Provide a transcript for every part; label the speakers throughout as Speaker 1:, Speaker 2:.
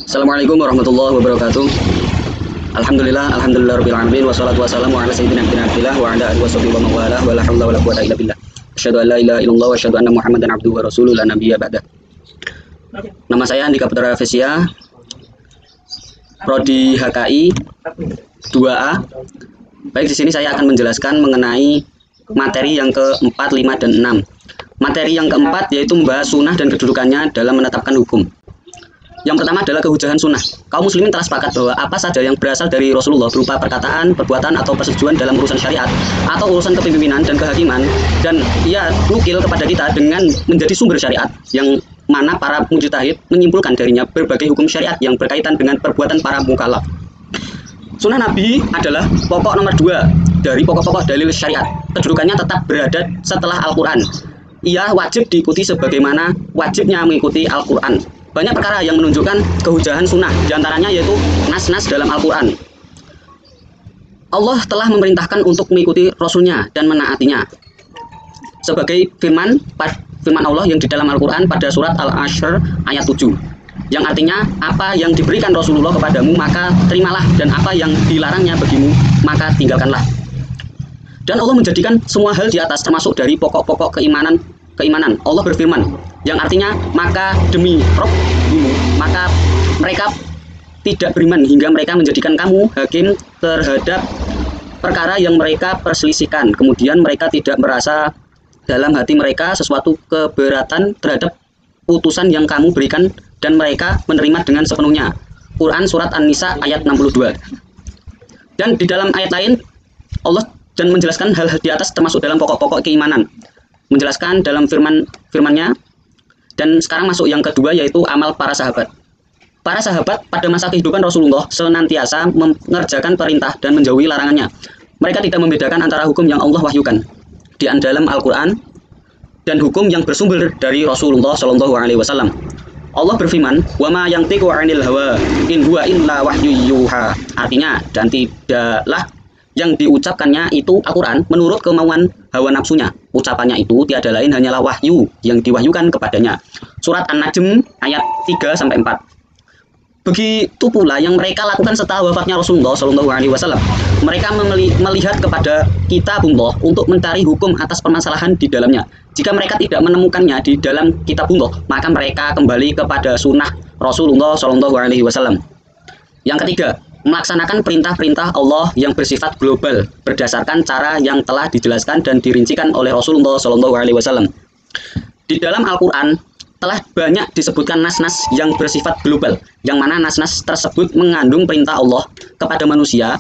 Speaker 1: Assalamualaikum warahmatullahi wabarakatuh. Alhamdulillah rabbil alamin wassalatu wassalamu ala sayyidina Abdillah wa ala alihi washabihi wa mawalah wa la haula wa la quwwata illa billah. Asyhadu an la ilaha illallah wa asyhadu anna Muhammadan abduhu wa rasuluhu la nabiyya ba'da. Nama saya Andika Putra Vesia, Prodi HKI 2A. Baik, di sini saya akan menjelaskan mengenai materi yang keempat, 5, dan 6. Materi yang keempat yaitu membahas sunnah dan kedudukannya dalam menetapkan hukum. Yang pertama adalah kehujahan sunnah. Kaum muslimin telah sepakat bahwa apa saja yang berasal dari Rasulullah berupa perkataan, perbuatan, atau persetujuan dalam urusan syariat atau urusan kepemimpinan dan kehakiman, dan ia nukil kepada kita dengan menjadi sumber syariat yang mana para mujtahid menyimpulkan darinya berbagai hukum syariat yang berkaitan dengan perbuatan para mukallaf. Sunnah Nabi adalah pokok nomor 2 dari pokok-pokok dalil syariat. Kedudukannya tetap berada setelah Al-Quran. Ia wajib diikuti sebagaimana wajibnya mengikuti Al-Quran. Banyak perkara yang menunjukkan kehujahan sunnah, diantaranya yaitu nas-nas dalam Al-Quran. Allah telah memerintahkan untuk mengikuti Rasulnya dan menaatinya, sebagai firman Allah yang di dalam Al-Quran pada surat Al-Ashr ayat 7, yang artinya apa yang diberikan Rasulullah kepadamu maka terimalah, dan apa yang dilarangnya bagimu maka tinggalkanlah. Dan Allah menjadikan semua hal di atas termasuk dari pokok-pokok keimanan. Allah berfirman, yang artinya maka demi Rabbmu maka mereka tidak beriman hingga mereka menjadikan kamu hakim terhadap perkara yang mereka perselisihkan. Kemudian mereka tidak merasa dalam hati mereka sesuatu keberatan terhadap putusan yang kamu berikan, dan mereka menerima dengan sepenuhnya. Quran surat An-Nisa ayat 62. Dan di dalam ayat lain Allah dan menjelaskan hal di atas termasuk dalam pokok-pokok keimanan, menjelaskan dalam firman-Nya. Dan sekarang masuk yang kedua, yaitu amal para sahabat. Para sahabat pada masa kehidupan Rasulullah senantiasa mengerjakan perintah dan menjauhi larangannya. Mereka tidak membedakan antara hukum yang Allah wahyukan di dalam Al-Quran dan hukum yang bersumber dari Rasulullah SAW. Allah berfirman, "Wa ma yantiqu 'anil hawa in huwa illa wahyu yuha." Artinya, dan tidaklah yang diucapkannya itu Al-Quran menurut kemauan hawa nafsunya. Ucapannya itu tiada lain hanyalah wahyu yang diwahyukan kepadanya. Surat An-Najm ayat 3-4. Begitu pula yang mereka lakukan setelah wafatnya Rasulullah SAW. Mereka melihat kepada kitabullah untuk mencari hukum atas permasalahan di dalamnya. Jika mereka tidak menemukannya di dalam kitabullah, maka mereka kembali kepada sunnah Rasulullah SAW. Yang ketiga, melaksanakan perintah-perintah Allah yang bersifat global berdasarkan cara yang telah dijelaskan dan dirincikan oleh Rasulullah SAW. Di dalam Al-Quran telah banyak disebutkan nas-nas yang bersifat global, yang mana nas-nas tersebut mengandung perintah Allah kepada manusia.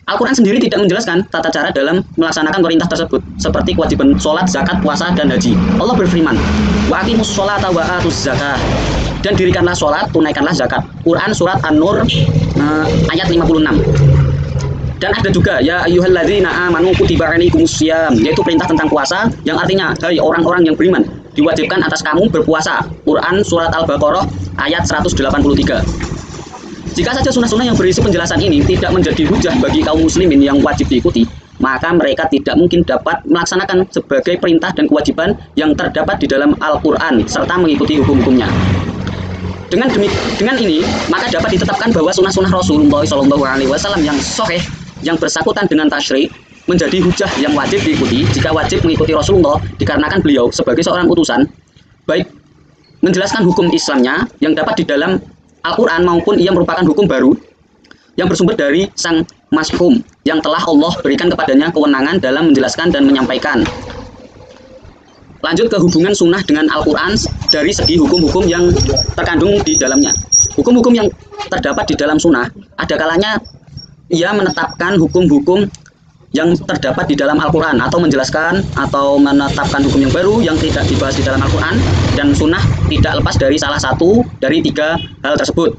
Speaker 1: Al-Quran sendiri tidak menjelaskan tata cara dalam melaksanakan perintah tersebut, seperti kewajiban sholat, zakat, puasa, dan haji. Allah berfirman, "Wa aqimus sholata wa atuz zakah." Dan dirikanlah sholat, tunaikanlah zakat. Quran surat An-Nur ayat 56. Dan ada juga, ya ayyuhalladzina amanu kutiba alaikumussyam, yaitu perintah tentang puasa, yang artinya, hai orang-orang yang beriman, diwajibkan atas kamu berpuasa. Quran surat Al-Baqarah ayat 183. Jika saja sunnah-sunnah yang berisi penjelasan ini tidak menjadi hujah bagi kaum muslimin yang wajib diikuti, maka mereka tidak mungkin dapat melaksanakan sebagai perintah dan kewajiban yang terdapat di dalam Al-Quran serta mengikuti hukum-hukumnya. Dengan ini, maka dapat ditetapkan bahwa sunnah-sunnah Rasulullah SAW yang sahih, yang bersangkutan dengan tasyri', menjadi hujah yang wajib diikuti jika wajib mengikuti Rasulullah dikarenakan beliau sebagai seorang utusan, baik menjelaskan hukum Islamnya yang dapat di dalam Al-Quran maupun ia merupakan hukum baru yang bersumber dari Sang Masyhum yang telah Allah berikan kepadanya kewenangan dalam menjelaskan dan menyampaikan. Lanjut ke hubungan sunnah dengan Al-Quran dari segi hukum-hukum yang terkandung di dalamnya. Hukum-hukum yang terdapat di dalam sunnah, ada kalanya ia menetapkan hukum-hukum yang terdapat di dalam Al-Quran, atau menjelaskan atau menetapkan hukum yang baru yang tidak dibahas di dalam Al-Quran, dan sunnah tidak lepas dari salah satu dari 3 hal tersebut.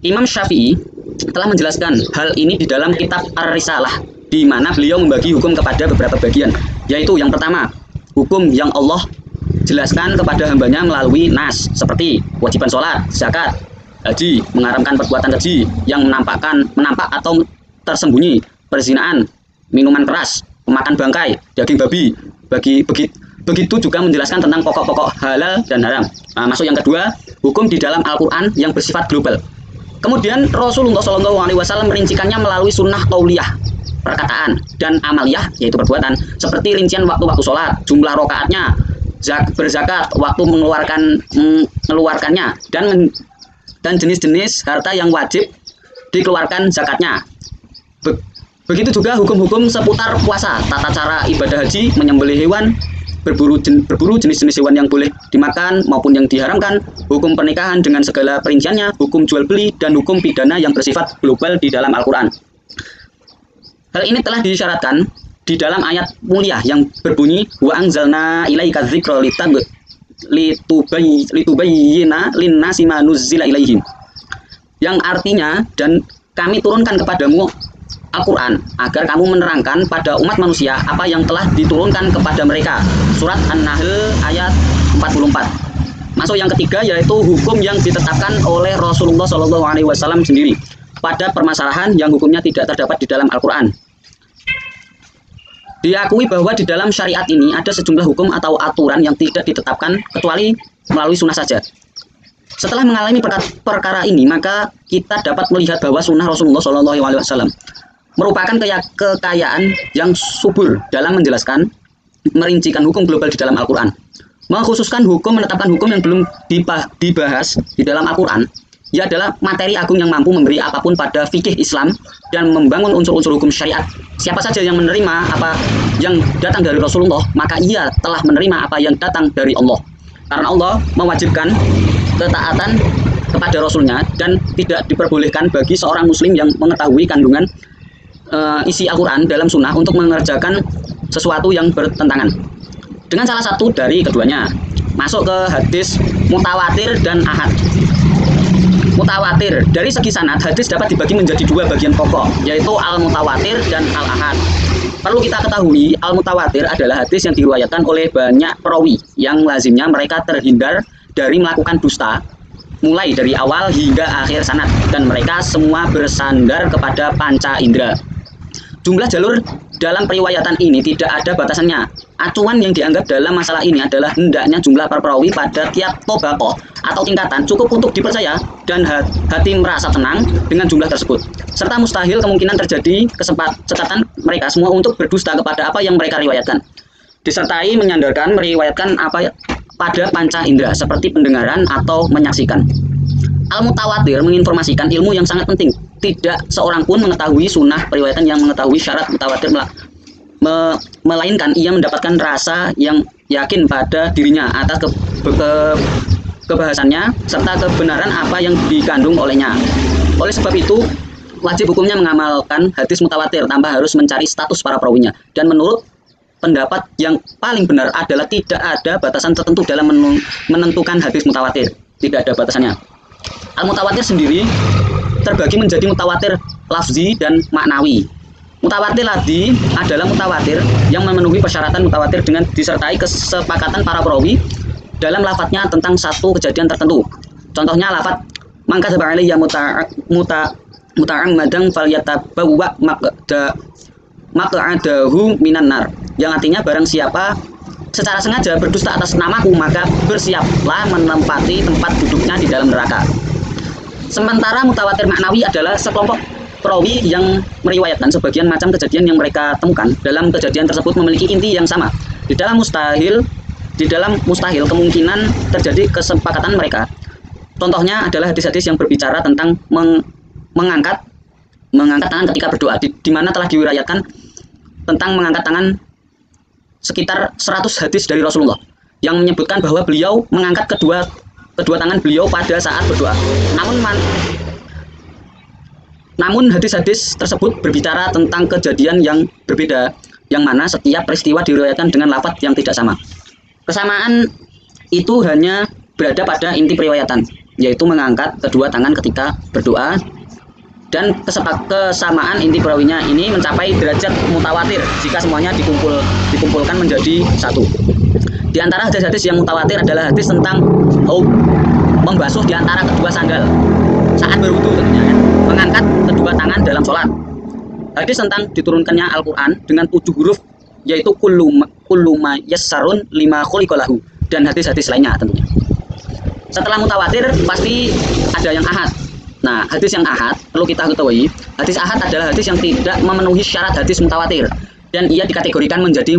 Speaker 1: Imam Syafi'i telah menjelaskan hal ini di dalam kitab Ar-Risalah, di mana beliau membagi hukum kepada beberapa bagian, yaitu yang pertama, hukum yang Allah jelaskan kepada hambanya melalui nas, seperti kewajiban sholat, zakat, haji, mengharamkan perbuatan keji yang menampak atau tersembunyi, perzinaan, minuman keras, pemakan bangkai, daging babi, Begitu juga menjelaskan tentang pokok-pokok halal dan haram. Nah, masuk yang kedua, hukum di dalam Al-Quran yang bersifat global. Kemudian Rasulullah SAW merincikannya melalui sunnah qauliyah, perkataan, dan amaliyah, yaitu perbuatan, seperti rincian waktu-waktu sholat, jumlah rokaatnya, berzakat, waktu mengeluarkannya, dan jenis-jenis harta yang wajib dikeluarkan zakatnya. Begitu juga hukum-hukum seputar puasa, tata cara ibadah haji, menyembelih hewan, berburu jenis-jenis hewan yang boleh dimakan maupun yang diharamkan, hukum pernikahan dengan segala perinciannya, hukum jual beli, dan hukum pidana yang bersifat global di dalam Al-Quran. Hal ini telah disyaratkan di dalam ayat mulia yang berbunyi wa anzalna ilaika dzikra litubayyina linnasi ma nuzzila ilaihim, yang artinya, dan kami turunkan kepadamu Al-Quran agar kamu menerangkan pada umat manusia apa yang telah diturunkan kepada mereka. Surat An-Nahl ayat 44. Masuk yang ketiga, yaitu hukum yang ditetapkan oleh Rasulullah SAW sendiri pada permasalahan yang hukumnya tidak terdapat di dalam Al-Quran. Diakui bahwa di dalam syariat ini ada sejumlah hukum atau aturan yang tidak ditetapkan kecuali melalui sunnah saja. Setelah mengalami perkara ini, maka kita dapat melihat bahwa sunnah Rasulullah SAW merupakan kekayaan yang subur dalam menjelaskan, merincikan hukum global di dalam Al-Quran. Mengkhususkan hukum, menetapkan hukum yang belum dibahas di dalam Al-Quran, ia adalah materi agung yang mampu memberi apapun pada fikih Islam dan membangun unsur-unsur hukum syariat. Siapa saja yang menerima apa yang datang dari Rasulullah, maka ia telah menerima apa yang datang dari Allah. Karena Allah mewajibkan ketaatan kepada Rasulnya dan tidak diperbolehkan bagi seorang muslim yang mengetahui kandungan isi Al-Quran dalam sunnah untuk mengerjakan sesuatu yang bertentangan dengan salah satu dari keduanya. Masuk ke hadis mutawatir dan ahad. Mutawatir, dari segi sanad, hadis dapat dibagi menjadi dua bagian pokok, yaitu al-mutawatir dan al-ahad. Perlu kita ketahui, al-mutawatir adalah hadis yang diriwayatkan oleh banyak perawi yang lazimnya mereka terhindar dari melakukan dusta mulai dari awal hingga akhir sanad, dan mereka semua bersandar kepada panca indera. Jumlah jalur dalam periwayatan ini tidak ada batasannya. Acuan yang dianggap dalam masalah ini adalah hendaknya jumlah para perawi pada tiap tobakoh atau tingkatan cukup untuk dipercaya dan hati merasa tenang dengan jumlah tersebut. Serta mustahil kemungkinan terjadi kesepakatan mereka semua untuk berdusta kepada apa yang mereka riwayatkan. Disertai menyandarkan meriwayatkan apa pada panca indera seperti pendengaran atau menyaksikan. Al-Mutawatir menginformasikan ilmu yang sangat penting. Tidak seorang pun mengetahui sunnah periwayatan yang mengetahui syarat mutawatir, melainkan ia mendapatkan rasa yang yakin pada dirinya atas kebahasannya serta kebenaran apa yang dikandung olehnya. Oleh sebab itu, wajib hukumnya mengamalkan hadis mutawatir tanpa harus mencari status para perawinya. Dan menurut pendapat yang paling benar adalah tidak ada batasan tertentu dalam menentukan hadis mutawatir. Tidak ada batasannya. Al-Mutawatir sendiri terbagi menjadi mutawatir lafzi dan maknawi. Mutawatir lafzi adalah mutawatir yang memenuhi persyaratan mutawatir dengan disertai kesepakatan para perawi dalam lafadznya tentang satu kejadian tertentu. Contohnya lafadz mangka sebarang ya muta'ammadan falyatabawwa maq'adahu minan nar, yang artinya barang siapa secara sengaja berdusta atas namaku maka bersiaplah menempati tempat duduknya di dalam neraka. Sementara mutawatir maknawi adalah sekelompok perawi yang meriwayatkan sebagian macam kejadian yang mereka temukan. Dalam kejadian tersebut memiliki inti yang sama. Di dalam mustahil kemungkinan terjadi kesepakatan mereka. Contohnya adalah hadis-hadis yang berbicara tentang mengangkat tangan ketika berdoa, di mana telah diriwayatkan tentang mengangkat tangan sekitar 100 hadis dari Rasulullah yang menyebutkan bahwa beliau mengangkat kedua tangan beliau pada saat berdoa. Namun hadis-hadis tersebut berbicara tentang kejadian yang berbeda, yang mana setiap peristiwa diriwayatkan dengan lafaz yang tidak sama. Kesamaan itu hanya berada pada inti periwayatan, yaitu mengangkat kedua tangan ketika berdoa, dan kesamaan inti perawinya ini mencapai derajat mutawatir jika semuanya dikumpulkan menjadi satu. Di antara hadis-hadis yang mutawatir adalah hadis tentang membasuh di antara kedua sandal saat berwudu, tentunya kan, mengangkat kedua tangan dalam sholat. Hadis tentang diturunkannya Al-Quran dengan 7 huruf, yaitu kullu kullu ma yassarun lima khuliqalahu, dan hadis-hadis lainnya tentunya. Setelah mutawatir pasti ada yang ahad. Nah, hadis yang ahad perlu kita ketahui, hadis ahad adalah hadis yang tidak memenuhi syarat hadis mutawatir dan ia dikategorikan menjadi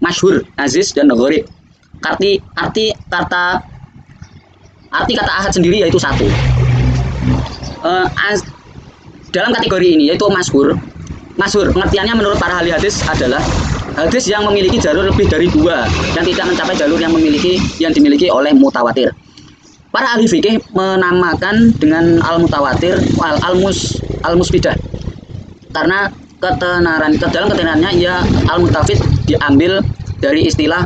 Speaker 1: masyhur, aziz, dan gharib. Arti kata ahad sendiri yaitu satu. Dalam kategori ini yaitu masyhur pengertiannya menurut para ahli hadis adalah hadis yang memiliki jalur lebih dari 2 dan tidak mencapai jalur yang dimiliki oleh mutawatir. Para ahli fikih menamakan dengan al-mutawatir al-musfidah karena dalam ketenarannya ia al-mutafid diambil dari istilah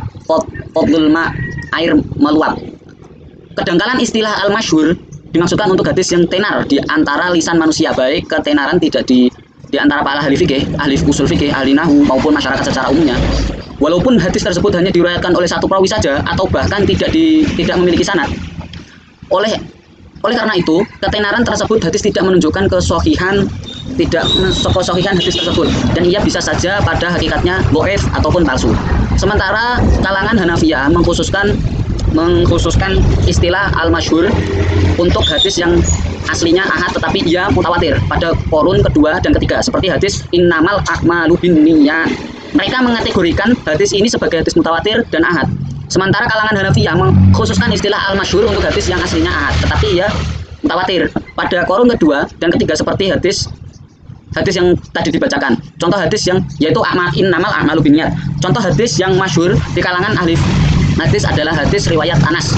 Speaker 1: fadlul ma, air meluap. Kedangkalan istilah al-masyhur dimaksudkan untuk hadis yang tenar di antara lisan manusia, baik ketenaran tidak di antara para ahli fikih, ahli usul fikih, ahli nahwu maupun masyarakat secara umumnya. Walaupun hadis tersebut hanya diriwayatkan oleh satu perawi saja atau bahkan tidak memiliki sanad. Oleh karena itu, ketenaran tersebut hadis tidak menunjukkan kesohihan hadis tersebut dan ia bisa saja pada hakikatnya dhaif ataupun palsu. Sementara kalangan Hanafiyah mengkhususkan istilah al-masyhur untuk hadis yang aslinya ahad tetapi ia mutawatir pada qurun kedua dan ketiga seperti hadis innamal a'malu binniyat. Mereka mengategorikan hadis ini sebagai hadis mutawatir dan ahad. Sementara kalangan Hanafiyah mengkhususkan istilah al-masyhur untuk hadis yang aslinya ahad tetapi ia mutawatir pada qurun kedua dan ketiga seperti hadis yang tadi dibacakan. Contoh hadis yang yaitu innamal a'malu binniyat. Contoh hadis yang masyhur di kalangan ahli hadis adalah hadis riwayat Anas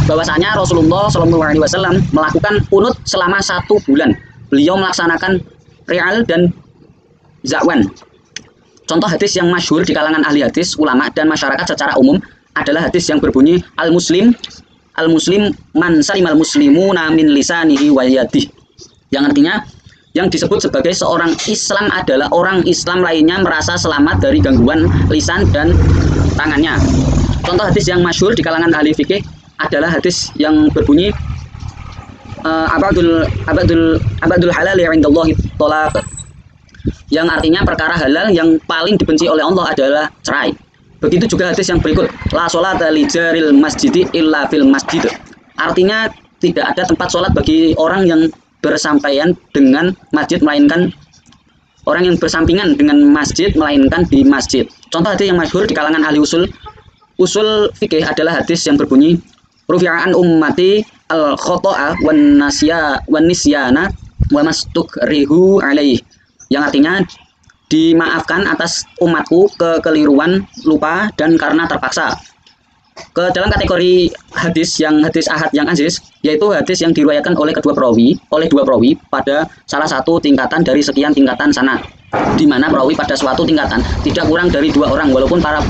Speaker 1: bahwasanya Rasulullah SAW melakukan kunut selama 1 bulan. Beliau melaksanakan ri'al dan zakwan. Contoh hadis yang masyhur di kalangan ahli hadis, ulama dan masyarakat secara umum adalah hadis yang berbunyi al-muslim man salimal muslimuna min lisanihi wa yadihi, yang artinya yang disebut sebagai seorang Islam adalah orang Islam lainnya merasa selamat dari gangguan lisan dan tangannya. Contoh hadis yang masyhur di kalangan ahli fikih adalah hadis yang berbunyi abadul halal indallahi thalaq, yang artinya perkara halal yang paling dibenci oleh Allah adalah cerai. Begitu juga hadis yang berikut, la sholata li jaril masjidi illa fil masjid. Artinya tidak ada tempat sholat bagi orang yang bersampaian dengan masjid melainkan di masjid. Contoh hadis yang masyhur di kalangan ahli usul fikih adalah hadis yang berbunyi rufi'an ummati al khoto'a wan nisyana wa mastukrihu alaih, yang artinya dimaafkan atas umatku kekeliruan, lupa, dan karena terpaksa. Ke dalam kategori hadis ahad yang aziz, yaitu hadis yang diriwayatkan oleh dua perawi pada salah satu tingkatan dari sekian tingkatan sanad, di mana perawi pada suatu tingkatan tidak kurang dari 2 orang walaupun para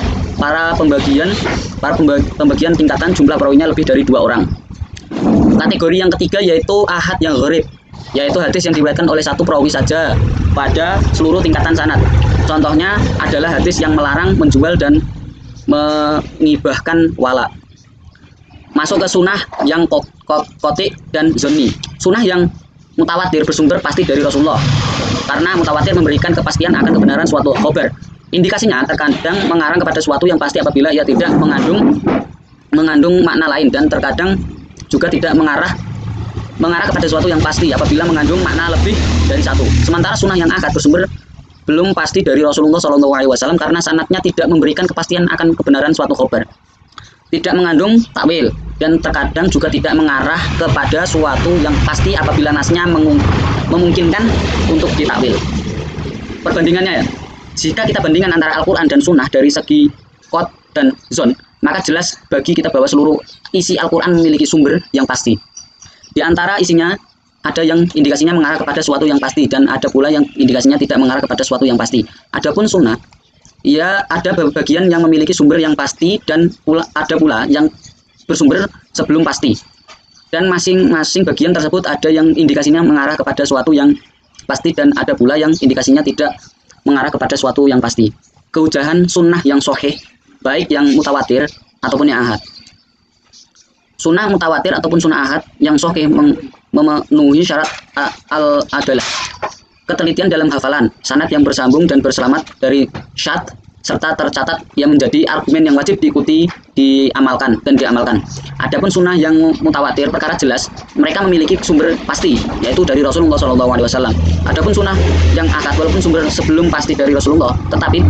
Speaker 1: pembagian tingkatan jumlah perawinya lebih dari 2 orang. Kategori yang ketiga yaitu ahad yang gharib, yaitu hadis yang diriwayatkan oleh satu perawi saja pada seluruh tingkatan sanad. Contohnya adalah hadis yang melarang menjual dan mengibahkan wala. Masuk ke sunnah yang qati' dan zonni. Sunnah yang mutawatir bersumber pasti dari Rasulullah, karena mutawatir memberikan kepastian akan kebenaran suatu khabar. Indikasinya terkadang mengarah kepada suatu yang pasti apabila ia tidak mengandung makna lain, dan terkadang juga tidak mengarah kepada sesuatu yang pasti apabila mengandung makna lebih dari satu. Sementara sunnah yang akad bersumber belum pasti dari Rasulullah SAW karena sanadnya tidak memberikan kepastian akan kebenaran suatu khabar, tidak mengandung takwil, dan terkadang juga tidak mengarah kepada suatu yang pasti apabila nasnya memungkinkan untuk ditakwil. Perbandingannya ya, jika kita bandingkan antara Al-Quran dan Sunnah dari segi qad dan zon, maka jelas bagi kita bahwa seluruh isi Al-Quran memiliki sumber yang pasti. Di antara isinya ada yang indikasinya mengarah kepada suatu yang pasti dan ada pula yang indikasinya tidak mengarah kepada suatu yang pasti. Adapun sunnah, ia ada bagian yang memiliki sumber yang pasti dan ada pula yang bersumber sebelum pasti. Dan masing-masing bagian tersebut ada yang indikasinya mengarah kepada suatu yang pasti dan ada pula yang indikasinya tidak mengarah kepada suatu yang pasti. Keujahan sunnah yang sahih, baik yang mutawatir ataupun yang ahad. Sunnah mutawatir ataupun sunnah ahad yang sahih memenuhi syarat adalah ketelitian dalam hafalan, sanad yang bersambung dan berselamat dari syadz serta tercatat yang menjadi argumen yang wajib diikuti, diamalkan. Adapun sunnah yang mutawatir, perkara jelas mereka memiliki sumber pasti, yaitu dari Rasulullah SAW. Adapun sunnah yang akad, walaupun sumber sebelum pasti dari Rasulullah, tetapi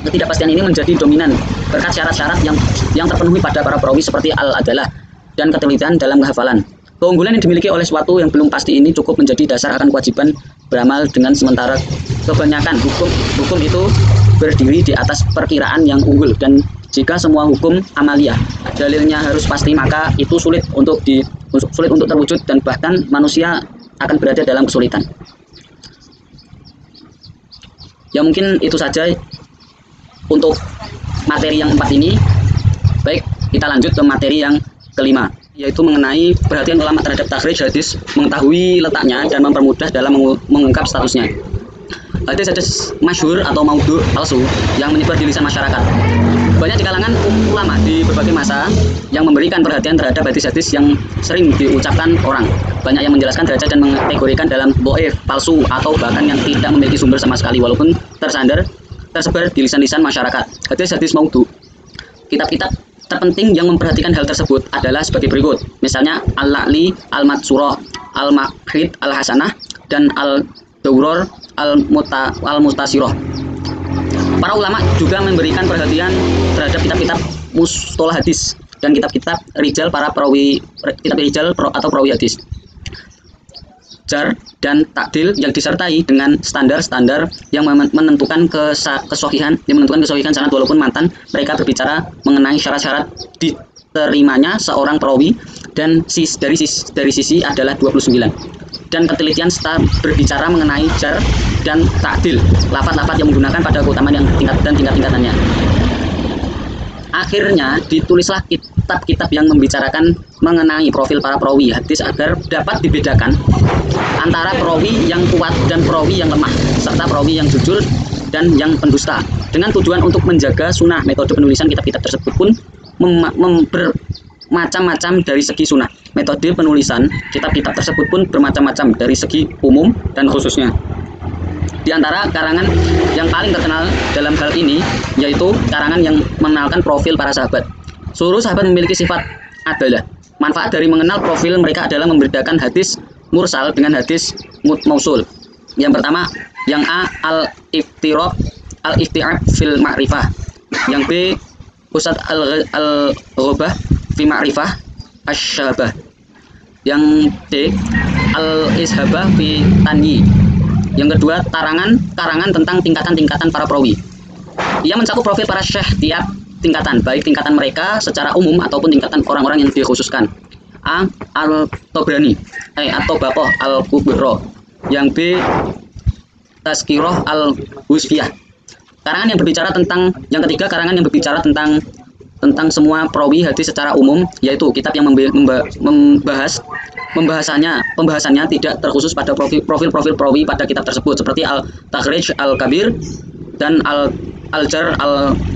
Speaker 1: ketidakpastian ini menjadi dominan berkat syarat-syarat yang terpenuhi pada para perawi seperti al-adalah dan ketelitian dalam hafalan. Keunggulan yang dimiliki oleh suatu yang belum pasti ini cukup menjadi dasar akan kewajiban beramal dengan sementara kebanyakan hukum itu berdiri di atas perkiraan yang unggul, dan jika semua hukum amaliyah dalilnya harus pasti, maka itu sulit untuk terwujud dan bahkan manusia akan berada dalam kesulitan. Ya mungkin itu saja untuk materi yang 4 ini. Baik, kita lanjut ke materi yang kelima, yaitu mengenai perhatian ulama terhadap takhrij hadis, mengetahui letaknya dan mempermudah dalam mengungkap statusnya. Hadis-hadis masyhur atau maudhu palsu yang menyebar di lisan masyarakat. Banyak di kalangan ulama di berbagai masa yang memberikan perhatian terhadap hadis-hadis yang sering diucapkan orang. Banyak yang menjelaskan derajat dan mengkategorikan dalam dhaif, palsu, atau bahkan yang tidak memiliki sumber sama sekali walaupun tersebar di lisan-lisan masyarakat. Hadis-hadis maudhu. Kitab-kitab terpenting yang memperhatikan hal tersebut adalah sebagai berikut. Misalnya Al-La'li, Al-Matsurah, Al-Maqrid, Al-Hasanah, dan Al-Dawror, Al-Mustasirah. Para ulama juga memberikan perhatian terhadap kitab-kitab mustolah hadis dan kitab-kitab rijal para perawi, kitab rijal atau perawi hadis. Jar dan takdil yang disertai dengan standar-standar yang menentukan kesohihan sanad walaupun mantan mereka berbicara mengenai syarat-syarat diterimanya seorang perawi dan dari sisi adalah 29, dan ketelitian serta berbicara mengenai jar dan takdil, lafaz-lafaz yang menggunakan pada keutamaan yang tingkat-tingkatannya. Akhirnya ditulislah kitab-kitab yang membicarakan mengenai profil para perawi hadis agar dapat dibedakan antara perawi yang kuat dan perawi yang lemah, serta perawi yang jujur dan yang pendusta. Dengan tujuan untuk menjaga sunnah, metode penulisan kitab-kitab tersebut pun bermacam-macam dari segi sunnah. Metode penulisan kitab-kitab tersebut pun bermacam-macam dari segi umum dan khususnya. Di antara karangan yang paling terkenal dalam hal ini yaitu karangan yang mengenalkan profil para sahabat. Seluruh sahabat memiliki sifat adalah. Manfaat dari mengenal profil mereka adalah membedakan hadis mursal dengan hadis mausul. Yang pertama, yang A, al-iftirab fil ma'rifah. Yang B, pusat al-ghobah fi ma'rifah asy-syabah. Yang D, al-ishabah fi tanyi. Yang kedua, karangan tentang tingkatan-tingkatan para perawi. Ia mencakup profil para syekh tiap tingkatan, baik tingkatan mereka secara umum ataupun tingkatan orang-orang yang dikhususkan. A, Al-Tabrani atau Baqah Al-Kubra. Yang B, Tazkirah Al-Husfiyah. Yang ketiga, karangan yang berbicara tentang semua perawi hadis secara umum, yaitu kitab yang pembahasannya tidak terkhusus pada profil-profil perawi pada kitab tersebut, seperti Al-Takhrij Al-Kabir dan Al-Jar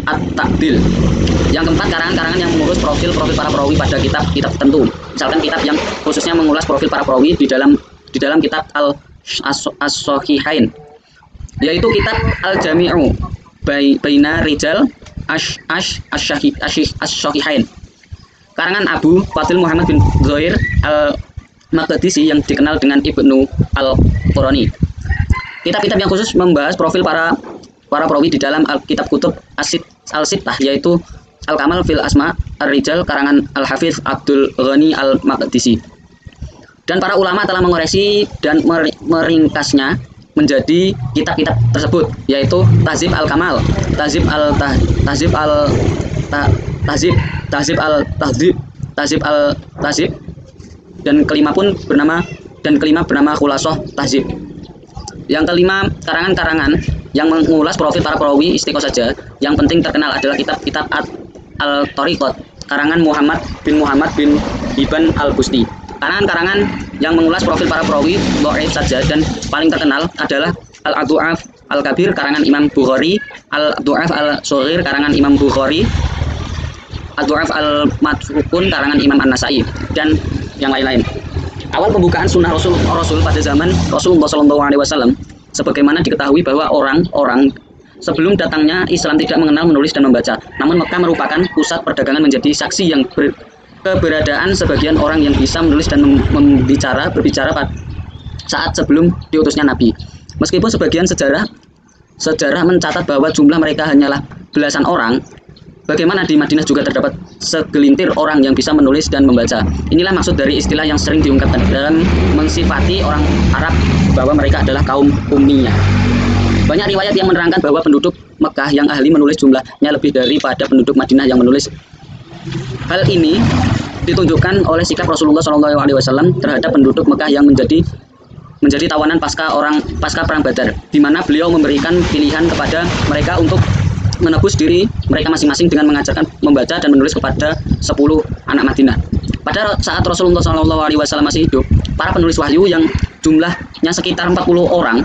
Speaker 1: At-Ta'dil. Yang keempat, karangan-karangan yang mengurus profil-profil para perawi pada kitab tertentu. Misalkan kitab yang khususnya mengulas profil para perawi di dalam kitab As-Sahihain, yaitu kitab Al-Jami'u Baina Rijal As-Sahihain. Karangan Abu Fadil Muhammad bin Zohir Al-Maqdisi yang dikenal dengan Ibnu Al-Qurani. Kitab-kitab yang khusus membahas profil para perawi di dalam kitab kutub Al-Sittah, yaitu Al-Kamal fil Asma Ar-Rijal karangan Al-Hafiz Abdul Ghani Al-Maqdisi. Dan para ulama telah mengoreksi dan meringkasnya menjadi kitab-kitab tersebut, yaitu Tahzib Al-Kamal, Tahzib Al-Tahzib, dan kelima bernama Khulasah Tahzib. Yang kelima, karangan-karangan yang mengulas profil para perawi istiqoh saja. Yang penting terkenal adalah kitab-kitab Al-Tariqat karangan Muhammad bin Ibn Al-Busti. Karangan-karangan yang mengulas profil para perawi dhaif saja dan paling terkenal adalah Al-Du'af Al-Kabir karangan Imam Bukhari, Al-Du'af Al-Shaghir karangan Imam Bukhari, Al-Du'af Al-Matrukun karangan Imam An-Nasai, dan yang lain-lain. Awal pembukaan sunnah Rasul pada zaman Rasulullah SAW sebagaimana diketahui bahwa orang-orang sebelum datangnya Islam tidak mengenal menulis dan membaca. Namun Mekah merupakan pusat perdagangan menjadi saksi yang keberadaan sebagian orang yang bisa menulis dan berbicara pada saat sebelum diutusnya Nabi. Meskipun sebagian sejarah mencatat bahwa jumlah mereka hanyalah belasan orang, bagaimana di Madinah juga terdapat segelintir orang yang bisa menulis dan membaca. Inilah maksud dari istilah yang sering diungkapkan dalam mensifati orang Arab bahwa mereka adalah kaum ummiyah. Banyak riwayat yang menerangkan bahwa penduduk Mekah yang ahli menulis jumlahnya lebih daripada penduduk Madinah yang menulis. Hal ini ditunjukkan oleh sikap Rasulullah SAW terhadap penduduk Mekah yang menjadi tawanan pasca perang Badar, di mana beliau memberikan pilihan kepada mereka untuk menebus diri mereka masing-masing dengan mengajarkan membaca dan menulis kepada 10 anak Madinah. Pada saat Rasulullah SAW masih hidup, para penulis wahyu yang jumlahnya sekitar 40 orang,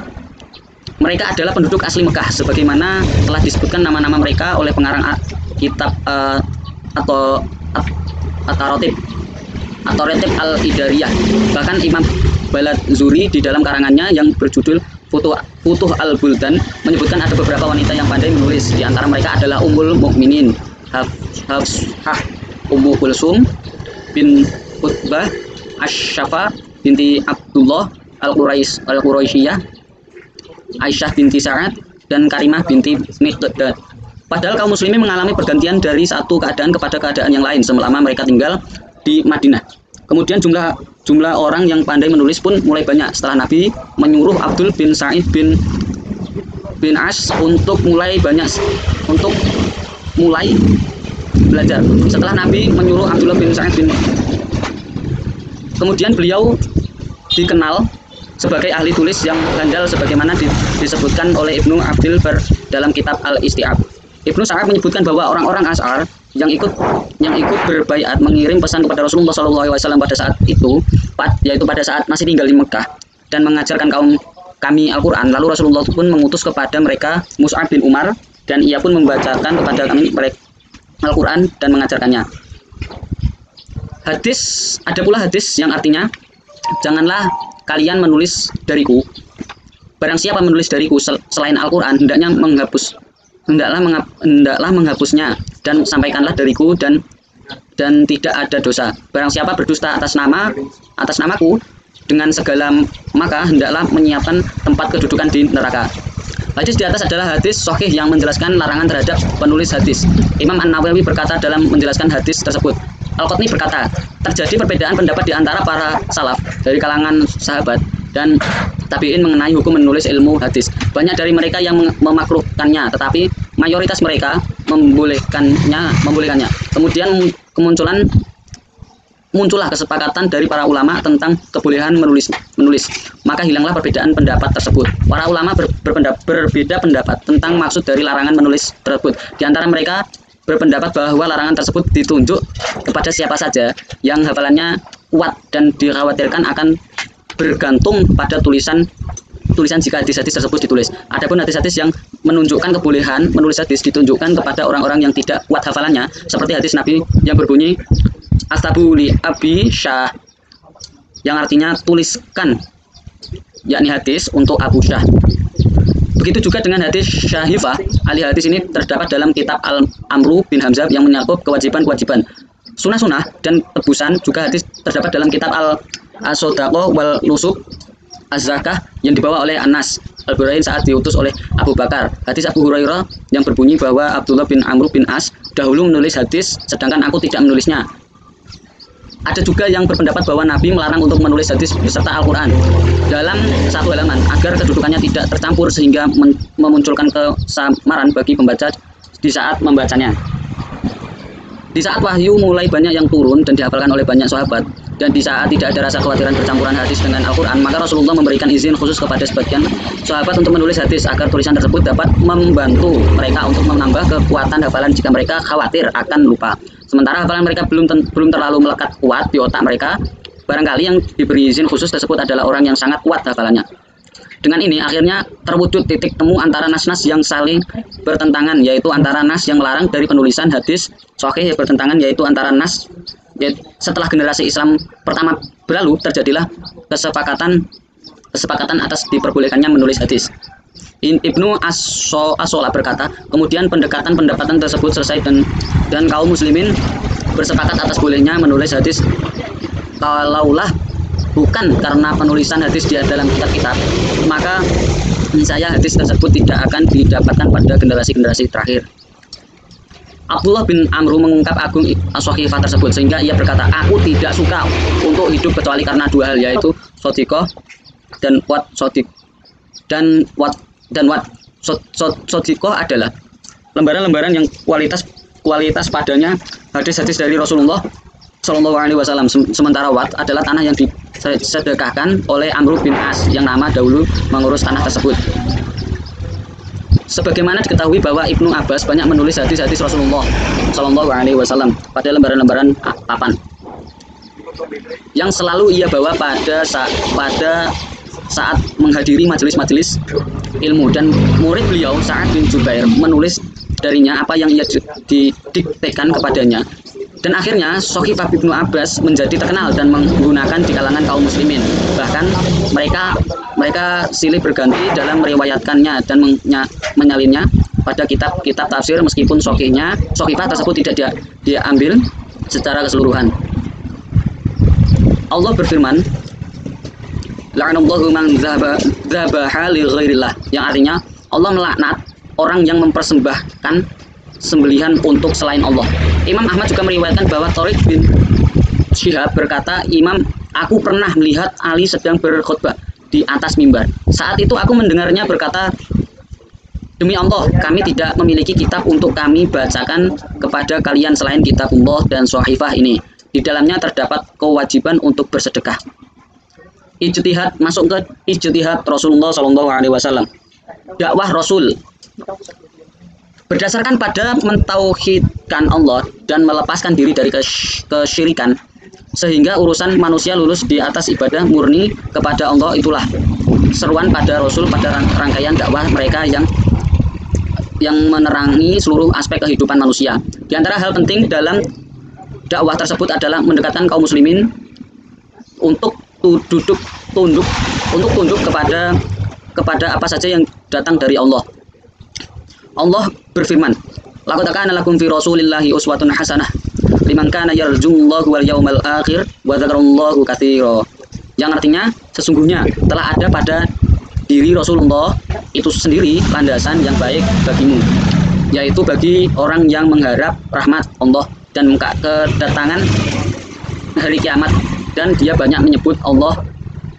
Speaker 1: mereka adalah penduduk asli Mekah, sebagaimana telah disebutkan nama-nama mereka oleh pengarang kitab atau Retib al-Idariyah. Bahkan Imam Baladzuri di dalam karangannya yang berjudul Futuh al-Buldan menyebutkan ada beberapa wanita yang pandai menulis. Di antara mereka adalah Ummul Mukminin Hafsah, Ummu Kulsum bin Utbah, Asy-Syafa binti Abdullah al-Quraisyiyah, Aisyah binti Sa'ad, dan Karimah binti Miqdad. Padahal kaum muslimin mengalami pergantian dari satu keadaan kepada keadaan yang lain selama mereka tinggal di Madinah. Kemudian jumlah orang yang pandai menulis pun mulai banyak setelah Nabi menyuruh Abdul bin Sa'id bin As untuk mulai belajar. Setelah Nabi menyuruh Abdullah bin Sa'id kemudian beliau dikenal sebagai ahli tulis yang handal sebagaimana disebutkan oleh Ibnu Abdil Bar dalam kitab Al-Isti'ab. Ibnu Sa'ad menyebutkan bahwa orang-orang Ash'ar yang ikut berbaiat mengirim pesan kepada Rasulullah SAW pada saat itu, yaitu pada saat masih tinggal di Mekah dan mengajarkan kaum kami Al-Quran. Lalu Rasulullah pun mengutus kepada mereka Mus'ab bin Umar, dan ia pun membacakan kepada kami Al-Quran dan mengajarkannya. Ada pula hadis yang artinya, janganlah kalian menulis dariku. Barang siapa menulis dariku selain Al-Quran, hendaklah menghapusnya dan sampaikanlah dariku dan tidak ada dosa. Barang siapa berdusta atas namaku dengan segala, maka hendaklah menyiapkan tempat kedudukan di neraka. Hadis di atas adalah hadis sahih yang menjelaskan larangan terhadap penulis hadis. Imam An-Nawawi berkata dalam menjelaskan hadis tersebut, Al-Qotni berkata, terjadi perbedaan pendapat di antara para salaf dari kalangan sahabat dan tabi'in mengenai hukum menulis ilmu hadis. Banyak dari mereka yang memakruhkannya, tetapi mayoritas mereka membolehkannya. Kemudian muncullah kesepakatan dari para ulama tentang kebolehan menulis. Maka hilanglah perbedaan pendapat tersebut. Para ulama berbeda pendapat tentang maksud dari larangan menulis tersebut. Di antara mereka berpendapat bahwa larangan tersebut ditunjuk kepada siapa saja yang hafalannya kuat dan dikhawatirkan akan bergantung pada tulisan jika hadis-hadis tersebut ditulis. Adapun hadis-hadis yang menunjukkan kebolehan menulis hadis ditunjukkan kepada orang-orang yang tidak kuat hafalannya, seperti hadis Nabi yang berbunyi Astabu li Abi Syah, yang artinya tuliskan, yakni hadis untuk Abu Syah. Begitu juga dengan hadis Syahifah. Ahli hadis ini terdapat dalam kitab Al-Amru bin Hamzah yang menyakup kewajiban-kewajiban sunnah-sunnah dan tebusan. Juga hadis terdapat dalam kitab Al-Sodaqah wal Nusuk Az-Zakah yang dibawa oleh Anas Al-Burain saat diutus oleh Abu Bakar. Hadis Abu Hurairah yang berbunyi bahwa Abdullah bin Amr bin As dahulu menulis hadis sedangkan aku tidak menulisnya. Ada juga yang berpendapat bahwa Nabi melarang untuk menulis hadis beserta Al-Quran dalam satu halaman agar kedudukannya tidak tercampur sehingga memunculkan kesamaran bagi pembaca di saat membacanya. Di saat wahyu mulai banyak yang turun dan dihafalkan oleh banyak sahabat, dan di saat tidak ada rasa kekhawatiran percampuran hadis dengan Al-Quran, maka Rasulullah memberikan izin khusus kepada sebagian sahabat untuk menulis hadis agar tulisan tersebut dapat membantu mereka untuk menambah kekuatan hafalan jika mereka khawatir akan lupa. Sementara hafalan mereka belum terlalu melekat kuat di otak mereka, barangkali yang diberi izin khusus tersebut adalah orang yang sangat kuat hafalannya. Dengan ini akhirnya terwujud titik temu antara nas-nas yang saling bertentangan, yaitu antara nas yang melarang dari penulisan hadis sahih yang bertentangan, yaitu antara nas. Setelah generasi Islam pertama berlalu, terjadilah kesepakatan kesepakatan atas diperbolehkannya menulis hadis. Ibnu As-Solah berkata, kemudian pendekatan tersebut selesai dan kaum muslimin bersepakat atas bolehnya menulis hadis. Kalaulah bukan karena penulisan hadis di dalam kitab-kitab, maka saya hadis tersebut tidak akan didapatkan pada generasi-generasi terakhir. Abdullah bin Amru mengungkap agung as-Sahifah tersebut sehingga ia berkata, aku tidak suka untuk hidup kecuali karena dua hal, yaitu sodikoh dan wat sodik dan wat sodikoh adalah lembaran-lembaran yang kualitas padanya hadis-hadis dari Rasulullah Shallallahu Alaihi Wasallam. Sementara wat adalah tanah yang disedekahkan oleh Amr bin As yang nama dahulu mengurus tanah tersebut. Sebagaimana diketahui bahwa Ibnu Abbas banyak menulis hadis-hadis Rasulullah Shallallahu Alaihi Wasallam pada lembaran-lembaran papan yang selalu ia bawa pada saat menghadiri majelis-majelis ilmu, dan murid beliau Sa'ad bin Jubair menulis darinya apa yang ia didiktekan kepadanya, dan akhirnya Sahifah Ibnu Abbas menjadi terkenal dan menggunakan di kalangan kaum muslimin. Bahkan mereka silih berganti dalam meriwayatkannya dan menyalinnya pada kitab-kitab tafsir, meskipun Sahifah tersebut tidak diambil secara keseluruhan. Allah berfirman, la'anallahu man dzabaha li ghairillah, yang artinya Allah melaknat orang yang mempersembahkan sembelihan untuk selain Allah. Imam Ahmad juga meriwayatkan bahwa Thariq bin Syihab berkata, Imam, aku pernah melihat Ali sedang berkhutbah di atas mimbar. Saat itu aku mendengarnya berkata, demi Allah, kami tidak memiliki kitab untuk kami bacakan kepada kalian selain kitabullah dan Sahifah ini. Di dalamnya terdapat kewajiban untuk bersedekah. Ijtihad, masuk ke ijtihad Rasulullah Shallallahu Alaihi Wasallam. Dakwah Rasul berdasarkan pada mentauhidkan Allah dan melepaskan diri dari kesyirikan, sehingga urusan manusia lulus di atas ibadah murni kepada Allah. Itulah seruan pada Rasul pada rangkaian dakwah mereka yang menerangi seluruh aspek kehidupan manusia. Di antara hal penting dalam dakwah tersebut adalah mendekatkan kaum muslimin untuk tunduk kepada apa saja yang datang dari Allah. Allah berfirman, laqad kana lakum fi rasulillahi uswatun hasanah liman kana yarjullaha wal yawmal akhir wa dzakarallaha katsira. Yang artinya, sesungguhnya telah ada pada diri Rasulullah itu sendiri landasan yang baik bagimu, yaitu bagi orang yang mengharap rahmat Allah dan kedatangan hari kiamat, dan dia banyak menyebut Allah.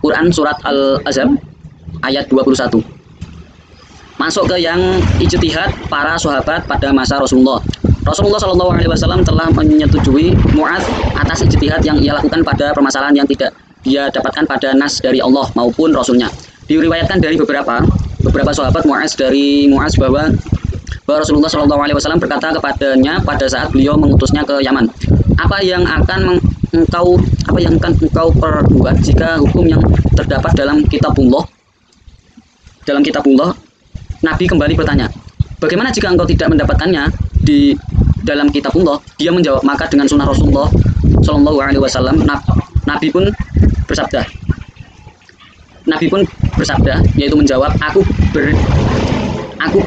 Speaker 1: Quran surat Al-Ahzab ayat 21. Masuk ke yang ijtihad para sahabat pada masa Rasulullah. Rasulullah Shallallahu Alaihi Wasallam telah menyetujui Mu'adz atas ijtihad yang ia lakukan pada permasalahan yang tidak dia dapatkan pada nas dari Allah maupun Rasulnya. Diriwayatkan dari beberapa sahabat Mu'adz bahwa Rasulullah Shallallahu Alaihi Wasallam berkata kepadanya pada saat beliau mengutusnya ke Yaman, apa yang akan engkau perbuat jika hukum yang terdapat dalam kitabullah? Nabi kembali bertanya, bagaimana jika engkau tidak mendapatkannya di dalam kitabullah? Dia menjawab, maka dengan sunnah Rasulullah Shallallahu Alaihi Wasallam. Nabi pun bersabda, yaitu menjawab, aku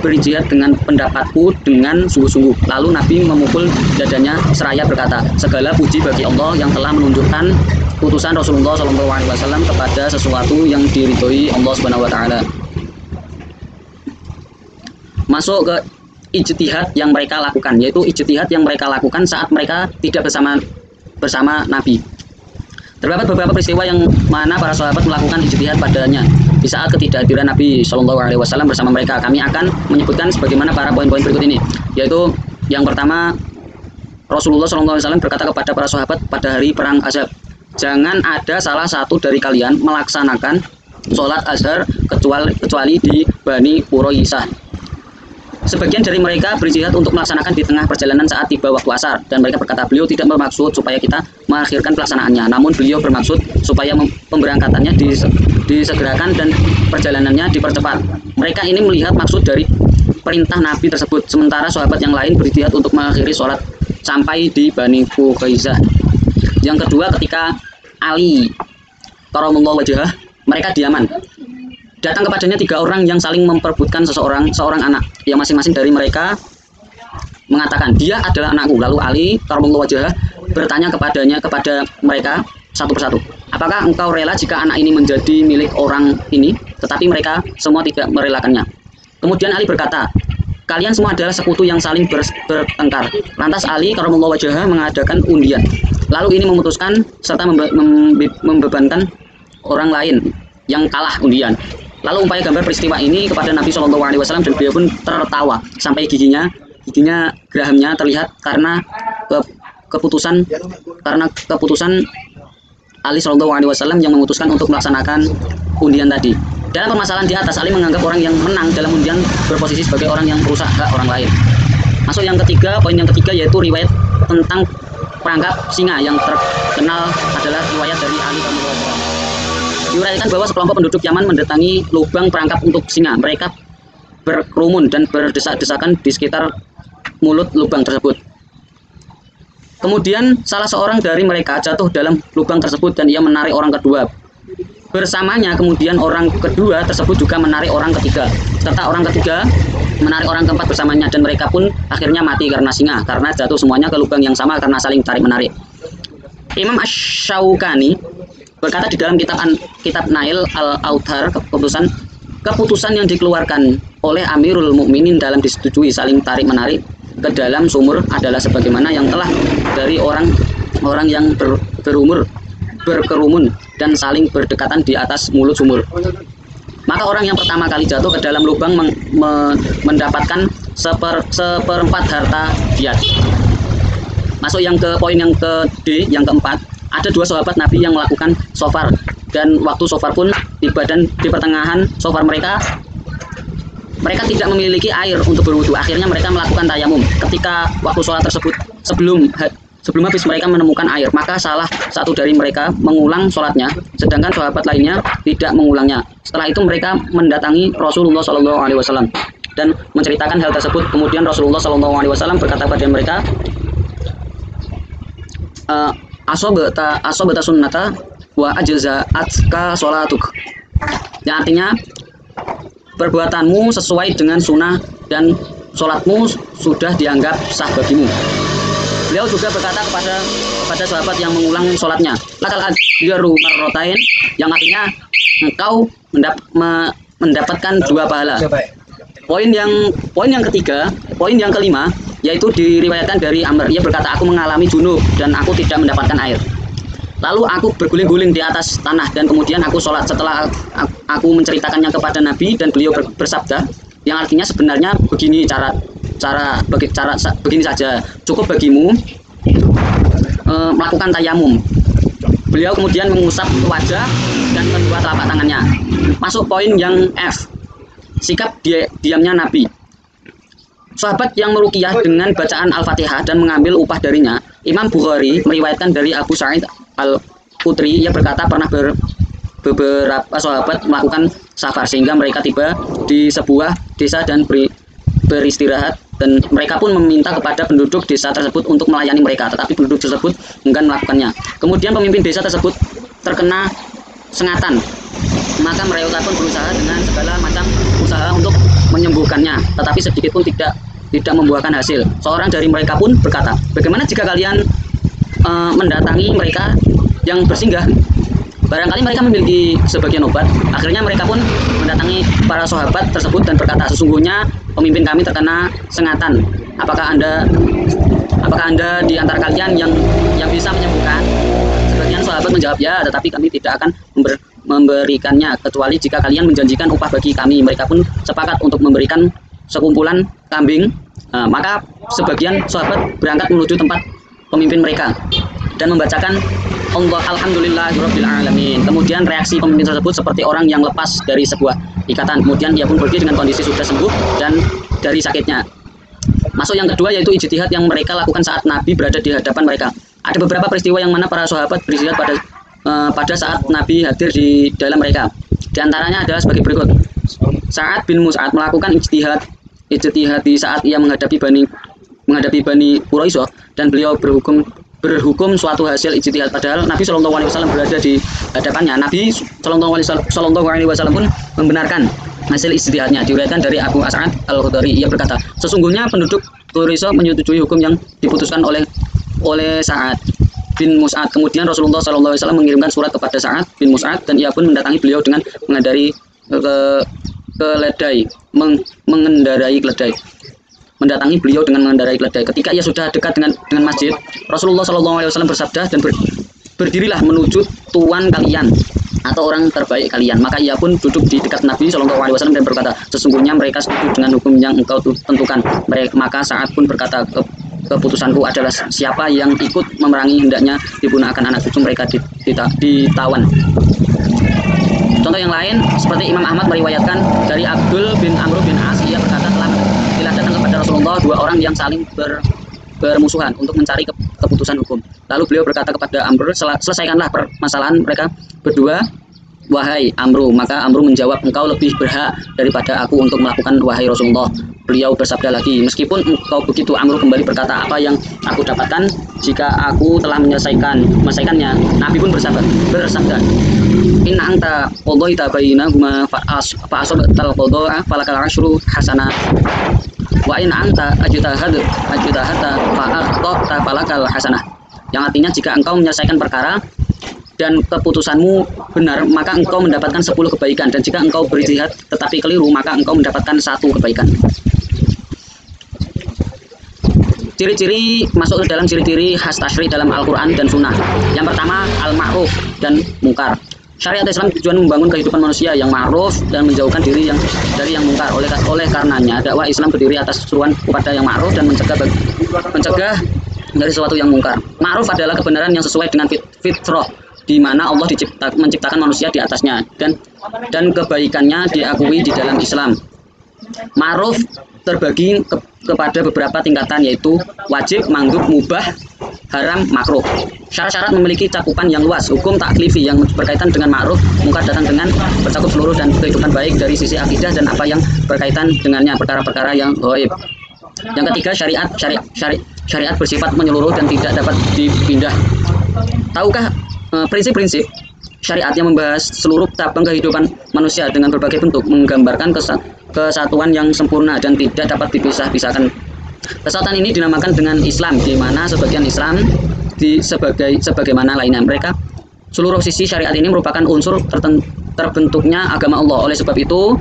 Speaker 1: berijtihad dengan pendapatku dengan sungguh-sungguh. Lalu Nabi memukul dadanya seraya berkata, segala puji bagi Allah yang telah menunjukkan utusan Rasulullah SAW kepada sesuatu yang diridhoi Allah Subhanahu Wa Taala. Masuk ke ijtihad yang mereka lakukan, yaitu ijtihad yang mereka lakukan saat mereka tidak bersama Nabi. Terdapat beberapa peristiwa yang mana para sahabat melakukan ijtihad padanya di saat ketidakhadiran Nabi Shallallahu Alaihi Wasallam bersama mereka. Kami akan menyebutkan sebagaimana para poin-poin berikut ini, yaitu yang pertama, Rasulullah Shallallahu Alaihi Wasallam berkata kepada para sahabat pada hari perang Ahzab, jangan ada salah satu dari kalian melaksanakan sholat Azhar kecuali di Bani Quraisy. Sebagian dari mereka berijtihad untuk melaksanakan di tengah perjalanan saat tiba waktu asar, dan mereka berkata, beliau tidak bermaksud supaya kita mengakhirkan pelaksanaannya, namun beliau bermaksud supaya pemberangkatannya disegerakan dan perjalanannya dipercepat. Mereka ini melihat maksud dari perintah Nabi tersebut, sementara sahabat yang lain berijtihad untuk mengakhiri sholat sampai di Bani Quraisy. Yang kedua, ketika Ali karamallahu wajhah, mereka di Yaman. datang kepadanya 3 orang yang saling memperebutkan seorang anak, yang masing-masing dari mereka mengatakan, dia adalah anakku. Lalu Ali karramallahu wajhah bertanya kepada mereka satu persatu, apakah engkau rela jika anak ini menjadi milik orang ini? Tetapi mereka semua tidak merelakannya. Kemudian Ali berkata, kalian semua adalah sekutu yang saling bertengkar. Lantas Ali karramallahu wajhah mengadakan undian. Lalu ini memutuskan serta membebankan orang lain yang kalah undian. Lalu umpaya gambar peristiwa ini kepada Nabi SAW dan beliau pun tertawa sampai giginya gerahamnya terlihat karena keputusan Ali SAW yang memutuskan untuk melaksanakan undian tadi. Dalam permasalahan di atas, Ali menganggap orang yang menang dalam undian berposisi sebagai orang yang merusak hak orang lain. Masuk yang ketiga, poin yang ketiga yaitu riwayat tentang perangkap singa yang terkenal adalah riwayat dari Ali SAW. Diuraikan bahwa sekelompok penduduk Yaman mendatangi lubang perangkap untuk singa. Mereka berkerumun dan berdesak-desakan di sekitar mulut lubang tersebut. Kemudian salah seorang dari mereka jatuh dalam lubang tersebut dan ia menarik orang kedua. Bersamanya kemudian orang kedua tersebut juga menarik orang ketiga, serta orang ketiga menarik orang keempat bersamanya, dan mereka pun akhirnya mati karena singa, karena jatuh semuanya ke lubang yang sama karena saling tarik-menarik. Imam Asy-Syaukani berkata di dalam kitab Nail al-Autar, keputusan yang dikeluarkan oleh Amirul Mukminin dalam disetujui saling tarik-menarik ke dalam sumur adalah sebagaimana yang telah dari orang yang berkerumun dan saling berdekatan di atas mulut sumur. Maka orang yang pertama kali jatuh ke dalam lubang mendapatkan seperempat harta diat. Masuk yang ke poin yang ke D, yang keempat. Ada 2 sahabat Nabi yang melakukan shofar, dan waktu shofar pun tiba, dan di pertengahan shofar mereka tidak memiliki air untuk berwudu. Akhirnya mereka melakukan tayamum. Ketika waktu sholat tersebut sebelum habis mereka menemukan air, maka salah satu dari mereka mengulang sholatnya, sedangkan sahabat lainnya tidak mengulangnya. Setelah itu mereka mendatangi Rasulullah SAW dan menceritakan hal tersebut. Kemudian Rasulullah SAW berkata kepada mereka, asobata sunnata wa ajza'atka sholatuk, yang artinya perbuatanmu sesuai dengan sunnah dan sholatmu sudah dianggap sah bagimu. Beliau juga berkata kepada sahabat yang mengulang sholatnya, lakal ajru marrotain, yang artinya engkau mendapatkan 2 pahala. Poin yang kelima yaitu diriwayatkan dari Amr. Ia berkata, aku mengalami junub dan aku tidak mendapatkan air. Lalu aku berguling-guling di atas tanah dan kemudian aku sholat. Setelah aku menceritakannya kepada Nabi dan beliau bersabda, yang artinya sebenarnya begini begini saja, cukup bagimu melakukan tayamum. Beliau kemudian mengusap wajah dan kedua telapak tangannya. Masuk poin yang F, sikap diamnya Nabi. Sahabat yang meruqyah dengan bacaan Al-Fatihah dan mengambil upah darinya. Imam Bukhari meriwayatkan dari Abu Sa'id Al-Khudri, ia berkata pernah beberapa sahabat melakukan safar sehingga mereka tiba di sebuah desa dan beristirahat, dan mereka pun meminta kepada penduduk desa tersebut untuk melayani mereka, tetapi penduduk tersebut enggan melakukannya. Kemudian pemimpin desa tersebut terkena sengatan, maka mereka pun berusaha dengan segala macam usaha untuk menyembuhkannya, tetapi sedikit pun tidak membuahkan hasil. Seorang dari mereka pun berkata, bagaimana jika kalian mendatangi mereka yang bersinggah? Barangkali mereka memiliki sebagian obat. Akhirnya mereka pun mendatangi para sahabat tersebut dan berkata, sesungguhnya pemimpin kami terkena sengatan. Apakah anda di antara kalian yang bisa menyembuhkan? Sebagian sahabat menjawab, ya, tetapi kami tidak akan memberikannya kecuali jika kalian menjanjikan upah bagi kami. Mereka pun sepakat untuk memberikan sekumpulan kambing. Maka sebagian sahabat berangkat menuju tempat pemimpin mereka dan membacakan Alhamdulillahirabbil alamin. Kemudian reaksi pemimpin tersebut seperti orang yang lepas dari sebuah ikatan. Kemudian ia pun pergi dengan kondisi sudah sembuh dan dari sakitnya. Masuk yang kedua yaitu ijtihad yang mereka lakukan saat Nabi berada di hadapan mereka. Ada beberapa peristiwa yang mana para sahabat berijtihad pada saat Nabi hadir di dalam mereka. Di antaranya adalah sebagai berikut. Sa'ad bin Mus'ad melakukan ijtihad di saat ia menghadapi Bani Quraisyah, dan beliau berhukum berhukum suatu hasil ijtihad, padahal Nabi Shallallahu Alaihi Wasallam berada di hadapannya. Nabi Shallallahu Alaihi Wasallam pun membenarkan hasil ijtihadnya. Diriwayatkan dari Abu As'ad Al-Khudri, ia berkata, sesungguhnya penduduk Turiso menyetujui hukum yang diputuskan oleh Sa'ad bin Mus'ad. Kemudian Rasulullah Shallallahu Alaihi Wasallam mengirimkan surat kepada Sa'ad bin Mus'ad dan ia pun mendatangi beliau dengan mengendarai keledai. Mendatangi beliau dengan mengendarai keledai. Ketika ia sudah dekat dengan masjid, Rasulullah Shallallahu Alaihi Wasallam bersabda, dan berdirilah menuju tuan kalian atau orang terbaik kalian. Maka ia pun duduk di dekat Nabi Shallallahu Alaihi Wasallam dan berkata, sesungguhnya mereka setuju dengan hukum yang engkau tentukan. Maka Sa'ad pun berkata, keputusanku adalah siapa yang ikut memerangi hendaknya dibunuh, akan anak cucu mereka ditawan. Contoh yang lain, seperti Imam Ahmad meriwayatkan dari Abdul bin Amr bin As, ia berkata, telah datang kepada Rasulullah dua orang yang saling bermusuhan untuk mencari keputusan hukum. Lalu beliau berkata kepada Amr, selesaikanlah permasalahan mereka berdua, wahai Amru. Maka Amru menjawab, engkau lebih berhak daripada aku untuk melakukan, wahai Rasulullah. Beliau bersabda lagi, meskipun engkau begitu, Amru kembali berkata, apa yang aku dapatkan jika aku telah menyelesaikannya? Nabi pun bersabda, in anta qadaita bainahuma fa asabtal qada'a falakal asyru hasanah wa in anta ajtahadta fa akhtata falakal hasanah. Yang artinya, jika engkau menyelesaikan perkara dan keputusanmu benar, maka engkau mendapatkan 10 kebaikan, dan jika engkau berijtihad tetapi keliru, maka engkau mendapatkan 1 kebaikan. Ciri-ciri masuk ke dalam ciri-ciri khas tasyri' dalam Al-Quran dan Sunnah. Yang pertama, al-ma'ruf dan mungkar. Syariat Islam tujuan membangun kehidupan manusia yang ma'ruf dan menjauhkan diri dari yang mungkar. Oleh karenanya, dakwah Islam berdiri atas seruan kepada yang ma'ruf dan mencegah dari sesuatu yang mungkar. Ma'ruf adalah kebenaran yang sesuai dengan fitrah, di mana Allah menciptakan manusia di atasnya, dan kebaikannya diakui di dalam Islam. Ma'ruf terbagi kepada beberapa tingkatan, yaitu wajib, mandub, mubah, haram, makruh. Syarat-syarat memiliki cakupan yang luas. Hukum taklifi yang berkaitan dengan ma'ruf mungkar datang dengan bercakup seluruh dan kehidupan baik dari sisi akidah dan apa yang berkaitan dengannya, perkara-perkara yang ghaib. Yang ketiga, syariat bersifat menyeluruh dan tidak dapat dipindah. Tahukah prinsip-prinsip syariat yang membahas seluruh cabang kehidupan manusia dengan berbagai bentuk, menggambarkan kesatuan yang sempurna dan tidak dapat dipisah-pisahkan. Kesatuan ini dinamakan dengan Islam, di mana sebagian Islam sebagaimana lainnya. Seluruh sisi syariat ini merupakan unsur terbentuknya agama Allah. Oleh sebab itu,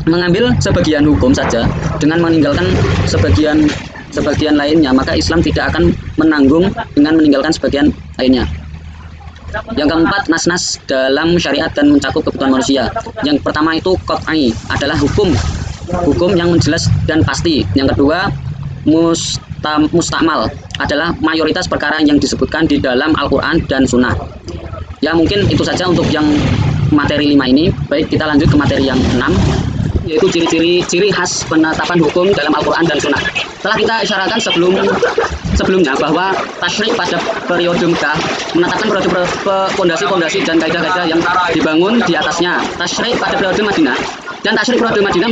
Speaker 1: mengambil sebagian hukum saja dengan meninggalkan sebagian lainnya, maka Islam tidak akan menanggung dengan meninggalkan sebagian lainnya. Yang keempat, nas-nas dalam syariat dan mencakup kebutuhan manusia. Yang pertama itu qat'i, adalah hukum yang jelas dan pasti. Yang kedua, mustamal, adalah mayoritas perkara yang disebutkan di dalam Al-Quran dan Sunnah. Ya, mungkin itu saja untuk yang materi 5 ini. Baik, kita lanjut ke materi yang 6, yaitu ciri khas penetapan hukum dalam Al-Quran dan Sunnah. Telah kita isyaratkan sebelumnya bahwa tasyri' pada periode Mekah menetapkan fondasi-fondasi dan kaidah-kaidah yang dibangun di atasnya. Tasyri' pada periode Madinah dan tasyri' periode Madinah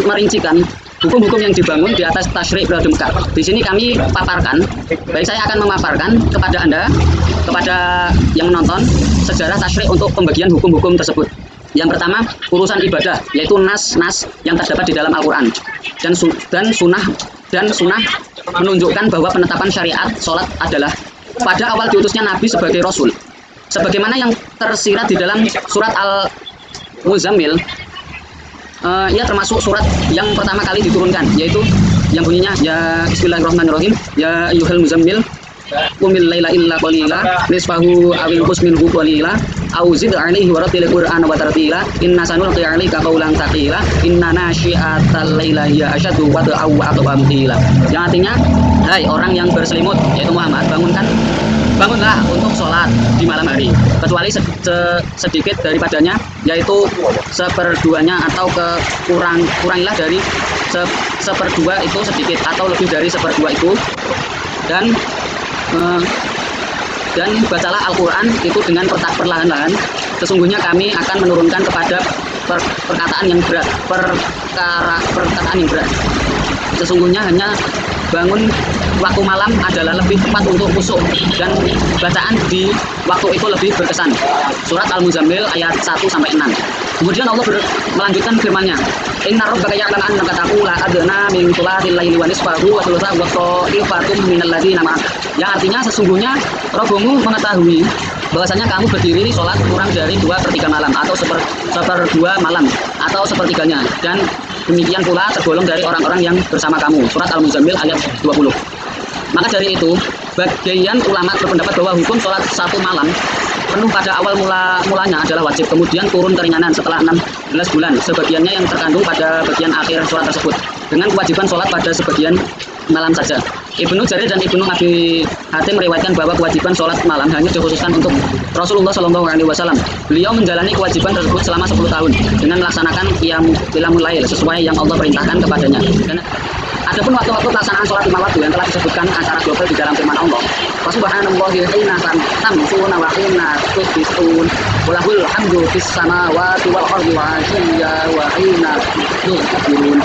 Speaker 1: merincikan hukum-hukum yang dibangun di atas tasyri' periode Mekah. Di sini kami paparkan, baik saya akan memaparkan kepada Anda, kepada yang menonton, sejarah tasyri' untuk pembagian hukum-hukum tersebut. Yang pertama, urusan ibadah, yaitu nas-nas yang terdapat di dalam Al-Quran dan sunnah menunjukkan bahwa penetapan syariat sholat adalah pada awal diutusnya Nabi sebagai Rasul, sebagaimana yang tersirat di dalam surat Al-Muzammil. Ia termasuk surat yang pertama kali diturunkan, yaitu yang bunyinya, ya Bismillahirrahmanirrahim, ya ayyuhal muzammil qumil laila illa qalila nisfahu aw inqus minhu qalila aw zid 'alaihi wa rattilil qur'ana wa tartila inna sanulqi 'alaika qawlan thaqila inna nasyi'atal laila hiya asyaddu wat'aw wa aqwam qila. Yang artinya, hai orang yang berselimut, yaitu Muhammad, bangunlah untuk sholat di malam hari, kecuali sedikit daripadanya, yaitu seperduanya, atau kurangilah dari seperdua itu sedikit, atau lebih dari seperdua itu, dan bacalah Al-Quran itu dengan perlahan-lahan. Sesungguhnya kami akan menurunkan kepada perkataan yang berat. Sesungguhnya hanya bangun waktu malam adalah lebih tepat untuk khusyuk dan bacaan di waktu itu lebih berkesan. Surat Al-Muzammil ayat 1-6. Kemudian Allah melanjutkan firman-Nya, Inna rabbaka ya'lamu annaka taqulu adna min thulathil laili wa nisfahu wa thuluthahu wa ta'ifatun minal ladzina ma'ak. Yang artinya sesungguhnya Rabbimu mengetahui bahwasanya kamu berdiri sholat kurang dari 2/3 malam atau seper-2 malam atau sepertiganya, dan demikian pula tergolong dari orang-orang yang bersama kamu. Surat Al-Muzammil ayat 20. Maka dari itu, bagian ulama berpendapat bahwa hukum sholat 1 malam penuh pada awal mulanya adalah wajib, kemudian turun keringanan setelah 16 bulan, sebagiannya yang terkandung pada bagian akhir surat tersebut, dengan kewajiban sholat pada sebagian malam saja. Ibnu Jarir dan Ibnu Abi Hatim meriwayatkan bahwa kewajiban sholat malam hanya dikhususkan untuk Rasulullah SAW. Beliau menjalani kewajiban tersebut selama 10 tahun dengan melaksanakan qiyamul lail sesuai yang Allah perintahkan kepadanya. Dan adapun waktu-waktu pelaksanaan sholat 5 waktu yang telah disebutkan antara global di dalam firman Allah, Subhanallahi hina tamsuna wa hina tusbihun wa lahul hamdu fis samawati wal ardi wa hina tusbihun.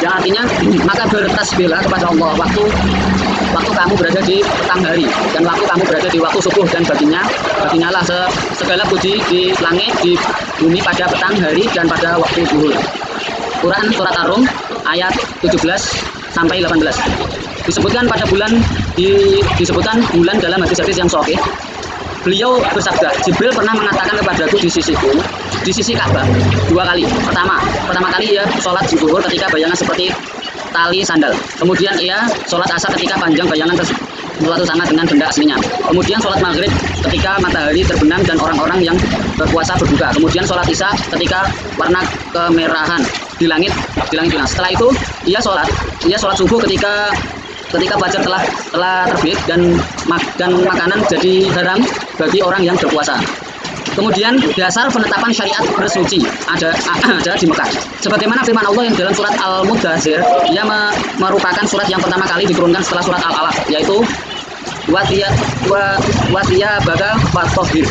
Speaker 1: Yang artinya, maka bertasbihlah kepada Allah waktu kamu berada di petang hari dan waktu kamu berada di waktu subuh, dan baginya lah segala puji di langit, di bumi pada petang hari dan pada waktu zuhur. Quran surat Ar-Rum ayat 17-18. Disebutkan bulan dalam hadis-hadis yang sahih. Beliau bersabda, Jibril pernah mengatakan kepadaku di sisi Ka'bah 2 kali. Pertama kali ia sholat zuhur ketika bayangan seperti tali sandal. Kemudian ia sholat asar ketika panjang bayangan sesuatu sangat dengan benda aslinya. Kemudian sholat maghrib ketika matahari terbenam dan orang-orang yang berpuasa berbuka. Kemudian sholat isya ketika warna kemerahan di langit bilang. Setelah itu ia sholat subuh ketika fajar telah terbit dan makanan jadi haram bagi orang yang berpuasa. Kemudian dasar penetapan syariat bersuci ada di Mekah. Sebagaimana firman Allah yang dalam surat Al-Mudaththir, ia merupakan surat yang pertama kali diturunkan setelah surat Al-Alaq, yaitu wasiya baga fatahhir,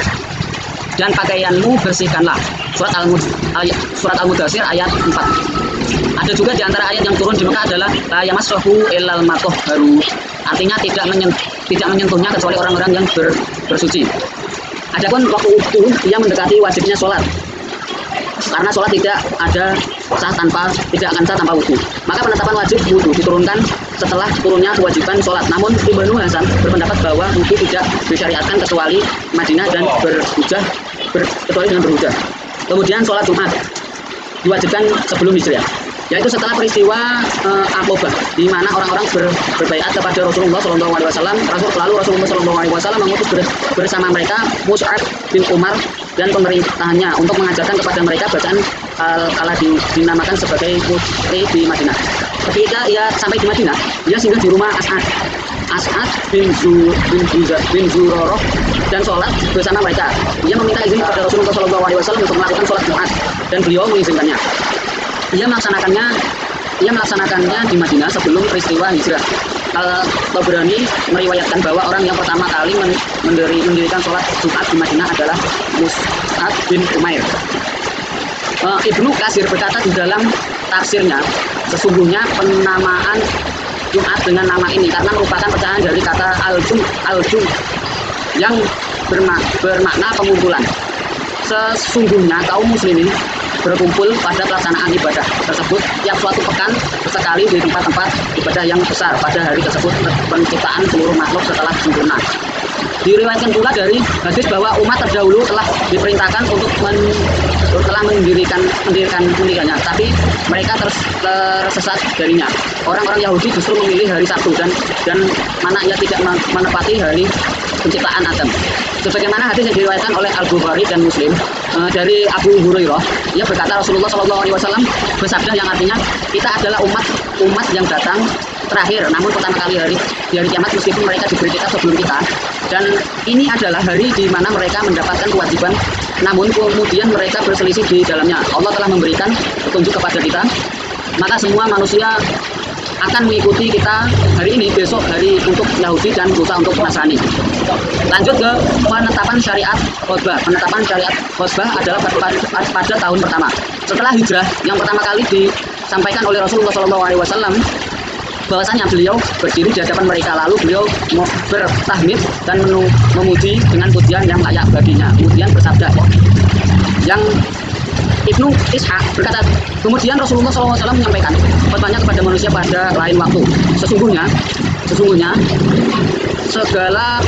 Speaker 1: dan pakaianmu bersihkanlah. Surat Al-Mudaththir ayat 4. Ada juga di antara ayat yang turun di Mekah adalah la yamassahu illal mutahharun. Artinya tidak menyentuhnya kecuali orang-orang yang bersuci. Adapun waktu itu ia mendekati wajibnya sholat, karena sholat tidak akan sah tanpa wudu. Maka penetapan wajib wudu diturunkan setelah turunnya kewajiban sholat. Namun Ibnu Hasan berpendapat bahwa wudu tidak disyariatkan kecuali Madinah dan dengan berhujah. Kemudian sholat Jumat diwajibkan sebelum hijrah, yaitu setelah peristiwa Aqabah, di mana orang-orang berbaiat kepada Rasulullah SAW. Lalu Rasulullah SAW mengutus bersama mereka Mus'ab bin Umar dan pemerintahannya untuk mengajarkan kepada mereka bacaan kala dinamakan sebagai Musri di Madinah. Ketika ia sampai di Madinah, ia singgah di rumah As'ad bin Zurarah dan sholat bersama mereka. Ia meminta izin kepada Rasulullah SAW untuk melakukan sholat Jumat, dan beliau mengizinkannya. Ia melaksanakannya di Madinah sebelum peristiwa hijrah. Al-Tabrani meriwayatkan bahwa orang yang pertama kali mendirikan sholat Jumat di Madinah adalah Mus'ab bin Umair. Ibnu Katsir berkata di dalam tafsirnya, sesungguhnya penamaan Jumat dengan nama ini karena merupakan pecahan dari kata al-jum yang bermakna pengumpulan. Sesungguhnya kaum muslimin berkumpul pada pelaksanaan ibadah tersebut tiap suatu pekan sekali di tempat-tempat ibadah yang besar pada hari tersebut, penciptaan seluruh makhluk setelah sempurna. Diriwayatkan pula dari hadis bahwa umat terdahulu telah diperintahkan untuk mendirikannya, tapi mereka tersesat darinya. Orang-orang Yahudi justru memilih hari Sabtu dan mana ia tidak menepati hari penciptaan Adam. Sebagaimana hadis yang diriwayatkan oleh Al-Bukhari dan Muslim dari Abu Hurairah, ia berkata Rasulullah SAW bersabda yang artinya, kita adalah umat yang datang terakhir, namun pertama kali di hari kiamat, meskipun mereka diberi kitab sebelum kita, dan ini adalah hari di mana mereka mendapatkan kewajiban, namun kemudian mereka berselisih di dalamnya. Allah telah memberikan petunjuk kepada kita, maka semua manusia akan mengikuti kita hari ini, besok hari untuk Yahudi dan lusa untuk Nasrani. Lanjut ke penetapan syariat khotbah. Penetapan syariat khotbah adalah pada tahun pertama setelah hijrah, yang pertama kali disampaikan oleh Rasulullah SAW bahwasanya beliau berdiri di hadapan mereka, lalu beliau bertahmid dan memuji dengan pujian yang layak baginya. Kemudian bersabda, yang Ibnu Ishaq berkata, kemudian Rasulullah SAW menyampaikan khotbahnya kepada manusia pada lain waktu. Sesungguhnya segala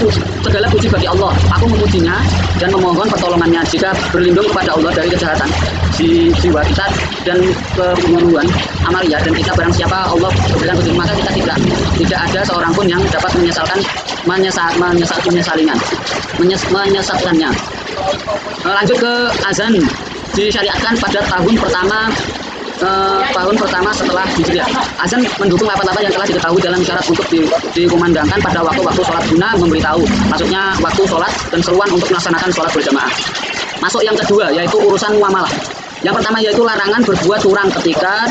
Speaker 1: puji bagi Allah. Aku memujinya dan memohon pertolongannya jika berlindung kepada Allah dari kejahatan di jiwa kita dan keburuan amalia, dan kita barang siapa Allah berikan petunjuk maka kita tidak ada seorang pun yang dapat menyesatkannya. Lanjut ke azan. Disyariatkan pada tahun pertama setelah Hijriah. Azan mendukung lafaz-lafaz yang telah diketahui dalam syarat untuk dikumandangkan pada waktu-waktu sholat guna memberitahu, maksudnya waktu sholat dan seruan untuk melaksanakan sholat berjamaah. Masuk yang kedua, yaitu urusan muamalah. Yang pertama yaitu larangan berbuat curang ketika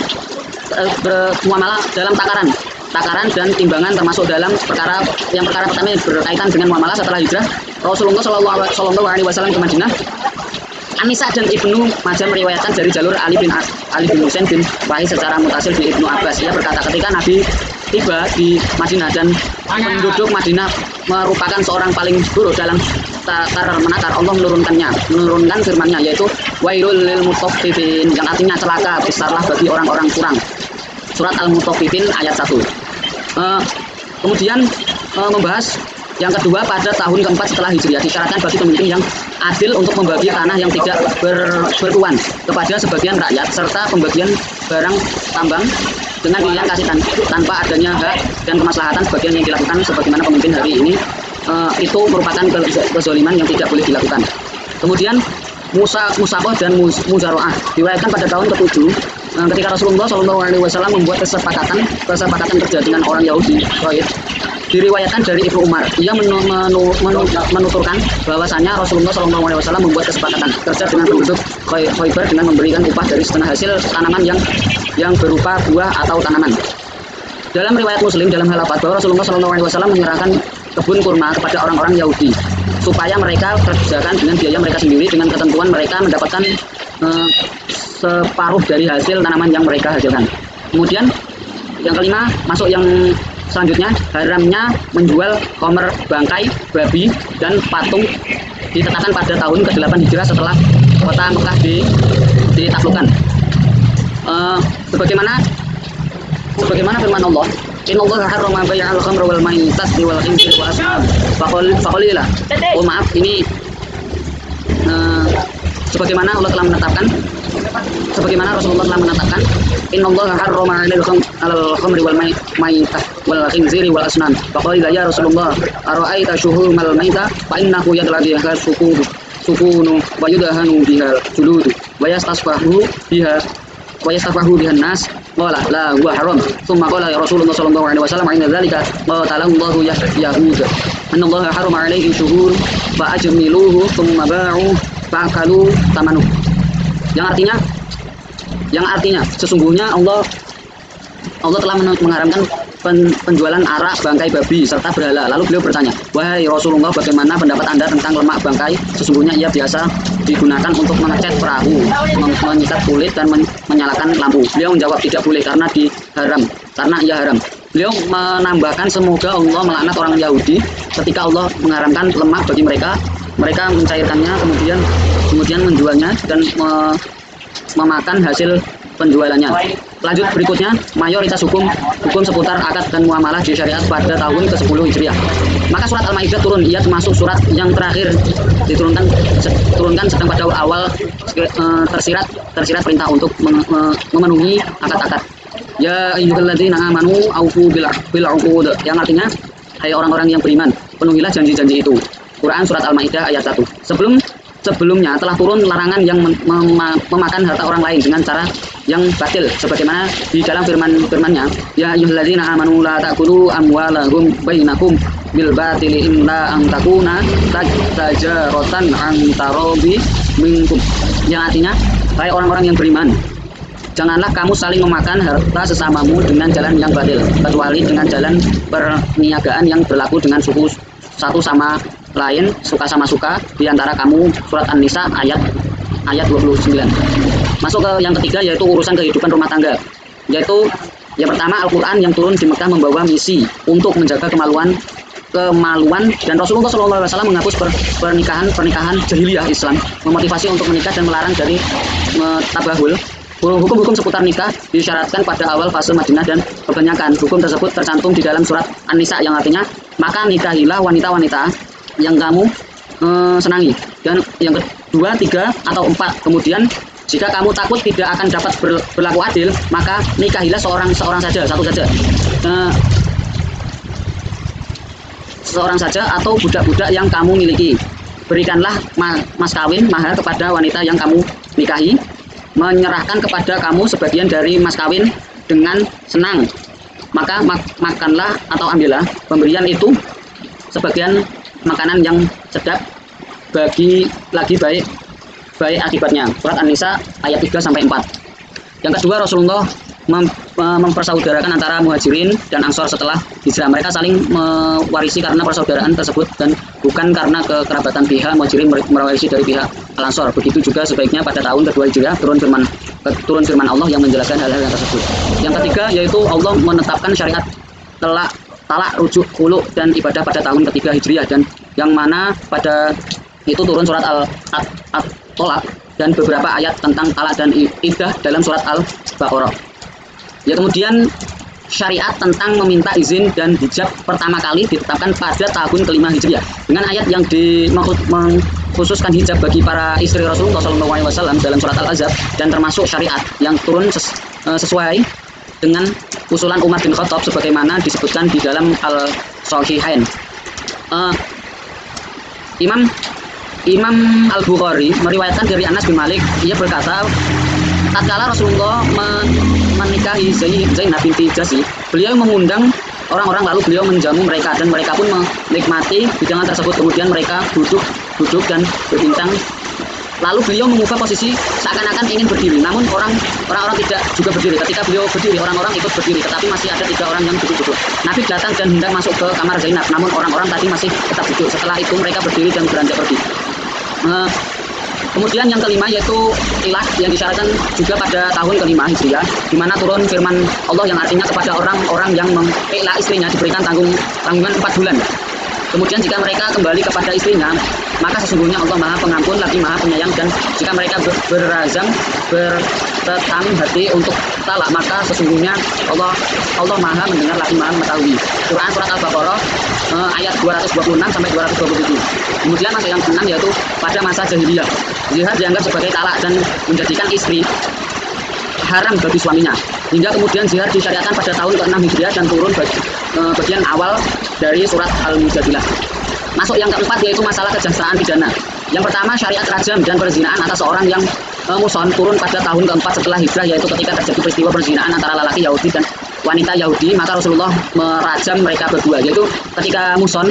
Speaker 1: bermuamalah dalam takaran dan timbangan, termasuk dalam perkara pertama yang berkaitan dengan muamalah setelah hijrah Rasulullah SAW ke Madinah. An-Nisa dan Ibnu Majah meriwayatkan dari jalur Ali bin Husain bin Wahid secara mutasil di Ibnu Abbas. Ia berkata, ketika Nabi tiba di Madinah dan penduduk Madinah merupakan seorang paling buruk dalam menakar, Allah menurunkan firman-Nya, yaitu wailul lil mutaffifin, yang artinya celaka besarlah bagi orang-orang curang. Surat Al-Mutaffifin ayat 1. Kemudian membahas yang kedua, pada tahun keempat setelah Hijriah disyaratkan bagi pemimpin yang adil untuk membagi tanah yang tidak bertuan kepada sebagian rakyat, serta pembagian barang tambang dengan pilihan kasih tanpa adanya hak dan kemaslahatan sebagian yang dilakukan sebagaimana pemimpin hari ini. Itu merupakan kezaliman yang tidak boleh dilakukan. Kemudian musaqah dan muzaroah diriwayatkan pada tahun ke-7 ketika Rasulullah SAW membuat kesepakatan kerja dengan orang Yahudi Quraisy. Diriwayatkan dari Ibnu Umar, ia menuturkan bahwasanya Rasulullah SAW membuat kesepakatan kerja dengan penduduk Khaybar dengan memberikan upah dari setengah hasil tanaman yang berupa buah atau tanaman. Dalam riwayat Muslim dalam hal bahwa Rasulullah SAW menyerahkan kebun kurma kepada orang-orang Yahudi supaya mereka kerjakan dengan biaya mereka sendiri, dengan ketentuan mereka mendapatkan separuh dari hasil tanaman yang mereka hasilkan. Kemudian yang kelima, masuk yang selanjutnya, haramnya menjual khomer, bangkai, babi, dan patung ditetapkan pada tahun ke-8 Hijrah setelah kota Mekah ditaklukkan. Sebagaimana firman Allah, innallaha harrama bai'al khamra wal maitah wal khinzir wal asnam faqalilah. Oh maaf, ini sebagaimana Allah telah menetapkan, sebagaimana Rasulullah telah menetapkan, innallaha harrama 'alal khamri wal maitah wal khinziri wal asnam. Faqala ya Rasulullah, ara'aita shuhumal maitah fa innahu yadlaqiha sukunu wa yudahanu biha juludu wa yastasfahu biha nas. Qala la huwa haram. Tsumma qala ya Rasulullah sallallahu alaihi wasallam, inna dzalika qala Allahu yahud. Innallaha harrama 'alaihi shuhur fa ajmiluhu tsumma ba'u fa'kalu tamanu. Yang artinya sesungguhnya Allah telah mengharamkan penjualan arak, bangkai babi, serta berhala. Lalu beliau bertanya, wahai Rasulullah, bagaimana pendapat Anda tentang lemak bangkai? Sesungguhnya ia biasa digunakan untuk mengecat perahu, menyikat kulit, dan menyalakan lampu. Beliau menjawab, tidak boleh karena ia haram. Beliau menambahkan, semoga Allah melaknat orang Yahudi ketika Allah mengharamkan lemak bagi mereka mencairkannya, kemudian menjualnya dan memakan hasil penjualannya. Lanjut berikutnya, mayoritas hukum seputar akad dan muamalah disyariat pada tahun ke-10 Hijriah. Maka surat Al-Maidah turun, ia termasuk surat yang terakhir diturunkan sedang pada awal tersirat perintah untuk memenuhi akad-akad. Ya ayyuhalladzina amanu aufu bil 'uqud, yang artinya, hai orang-orang yang beriman, penuhilah janji-janji itu. Quran surat Al-Maidah ayat 1. Sebelumnya telah turun larangan yang memakan harta orang lain dengan cara yang batil, sebagaimana di dalam firman-nya, ya ayyuhalladzina amanu la ta'kulu amwalahum bainakum bil batili illa an takuna tajaratan an tarobi minkum, yang artinya, hai orang-orang yang beriman, janganlah kamu saling memakan harta sesamamu dengan jalan yang batil, kecuali dengan jalan perniagaan yang berlaku dengan suku satu sama lain, suka sama suka di antara kamu. Surat An-Nisa ayat 29. Masuk ke yang ketiga, yaitu urusan kehidupan rumah tangga, yaitu Yang pertama, Al-Quran yang turun di Mekah membawa misi untuk menjaga kemaluan dan Rasulullah SAW menghapus pernikahan jahiliyah Islam, memotivasi untuk menikah dan melarang dari tabahul. Hukum-hukum seputar nikah disyaratkan pada awal fase Madinah dan kebanyakan hukum tersebut tercantum di dalam surat An-Nisa yang artinya maka nikahilah wanita-wanita yang kamu senangi. Dan yang kedua, 3 atau 4. Kemudian jika kamu takut tidak akan dapat berlaku adil, maka nikahilah seorang saja, satu saja. Seorang saja atau budak-budak yang kamu miliki. Berikanlah mas kawin mahar kepada wanita yang kamu nikahi, menyerahkan kepada kamu sebagian dari mas kawin dengan senang. Maka makanlah atau ambillah pemberian itu sebagian makanan yang sedap bagi lagi baik akibatnya. Surat An-Nisa ayat 3-4. Yang kedua, Rasulullah mempersaudarakan antara muhajirin dan ansor setelah hijrah. Mereka saling mewarisi karena persaudaraan tersebut dan bukan karena kekerabatan. Pihak muhajirin mewarisi dari pihak al-ansor. Begitu juga sebaiknya pada tahun kedua hijrah turun firman Allah yang menjelaskan hal-hal yang tersebut. Yang ketiga yaitu Allah menetapkan syariat talak, rujuk, khulu dan ibadah pada tahun ketiga hijriah, dan yang mana pada itu turun surat Al-Tolak dan beberapa ayat tentang talak dan iddah dalam surat Al-Baqarah. Ya, kemudian syariat tentang meminta izin dan hijab pertama kali ditetapkan pada tahun kelima Hijriah dengan ayat yang mengkhususkan hijab bagi para istri Rasulullah SAW dalam surat Al-Ahzab, dan termasuk syariat yang turun sesuai dengan usulan Umar bin Khattab sebagaimana disebutkan di dalam Al-Sahihain. Imam Al-Bukhari meriwayatkan dari Anas bin Malik, ia berkata, tatkala Rasulullah menikahi Zainab binti Jahsy, beliau mengundang orang-orang lalu beliau menjamu mereka dan mereka pun menikmati hidangan tersebut. Kemudian mereka duduk dan berbincang. Lalu beliau mengubah posisi seakan-akan ingin berdiri, namun orang-orang tidak juga berdiri. Ketika beliau berdiri, orang-orang ikut berdiri, tetapi masih ada 3 orang yang duduk. Nabi datang dan hendak masuk ke kamar Zainab, namun orang-orang tadi masih tetap duduk. Setelah itu mereka berdiri dan beranjak pergi. Kemudian yang kelima yaitu ilah yang disyaratkan juga pada tahun kelima Hijriah, di mana turun firman Allah yang artinya kepada orang-orang yang mengilah istrinya diberikan tanggungan 4 bulan. Kemudian jika mereka kembali kepada istrinya, maka sesungguhnya Allah Maha Pengampun lagi Maha Penyayang, dan jika mereka berazam bertetang hati untuk talak, maka sesungguhnya Allah Maha mendengar lagi Maha mengetahui. Quran surat Al-Baqarah ayat 226-227. Kemudian masuk yang ke-6 yaitu pada masa jahiliyah, jihad dianggap sebagai talak dan menjadikan istri haram bagi suaminya. Hingga kemudian jihad disyariatkan pada tahun ke-6 Hijriah dan turun bagian awal dari surat Al-Mujadilah. Masuk yang ke-4 yaitu masalah kejaksaan pidana. Yang pertama, syariat rajam dan perzinaan atas seorang yang muson turun pada tahun ke-4 setelah hijrah, yaitu ketika terjadi peristiwa perzinaan antara lelaki Yahudi dan wanita Yahudi, maka Rasulullah merajam mereka berdua, yaitu ketika muson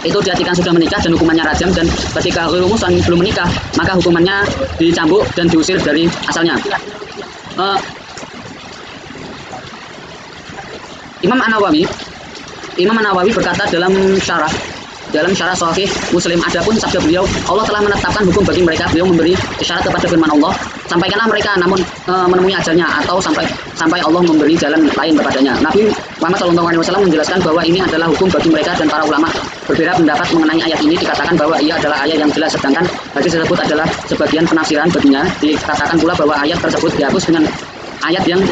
Speaker 1: itu diartikan sudah menikah dan hukumannya rajam, dan ketika muson belum menikah maka hukumannya dicambuk dan diusir dari asalnya. Imam An-Nawawi berkata dalam syarah Sahih Muslim, adapun sabda beliau, Allah telah menetapkan hukum bagi mereka. Beliau memberi isyarat kepada firman Allah, sampaikanlah mereka namun menemui ajalnya, atau sampai Allah memberi jalan lain kepadanya. Nabi Muhammad SAW menjelaskan bahwa ini adalah hukum bagi mereka, dan para ulama berbeda pendapat mengenai ayat ini. Dikatakan bahwa ia adalah ayat yang jelas, sedangkan hadis tersebut adalah sebagian penafsiran baginya. Dikatakan pula bahwa ayat tersebut dihapus dengan ayat yang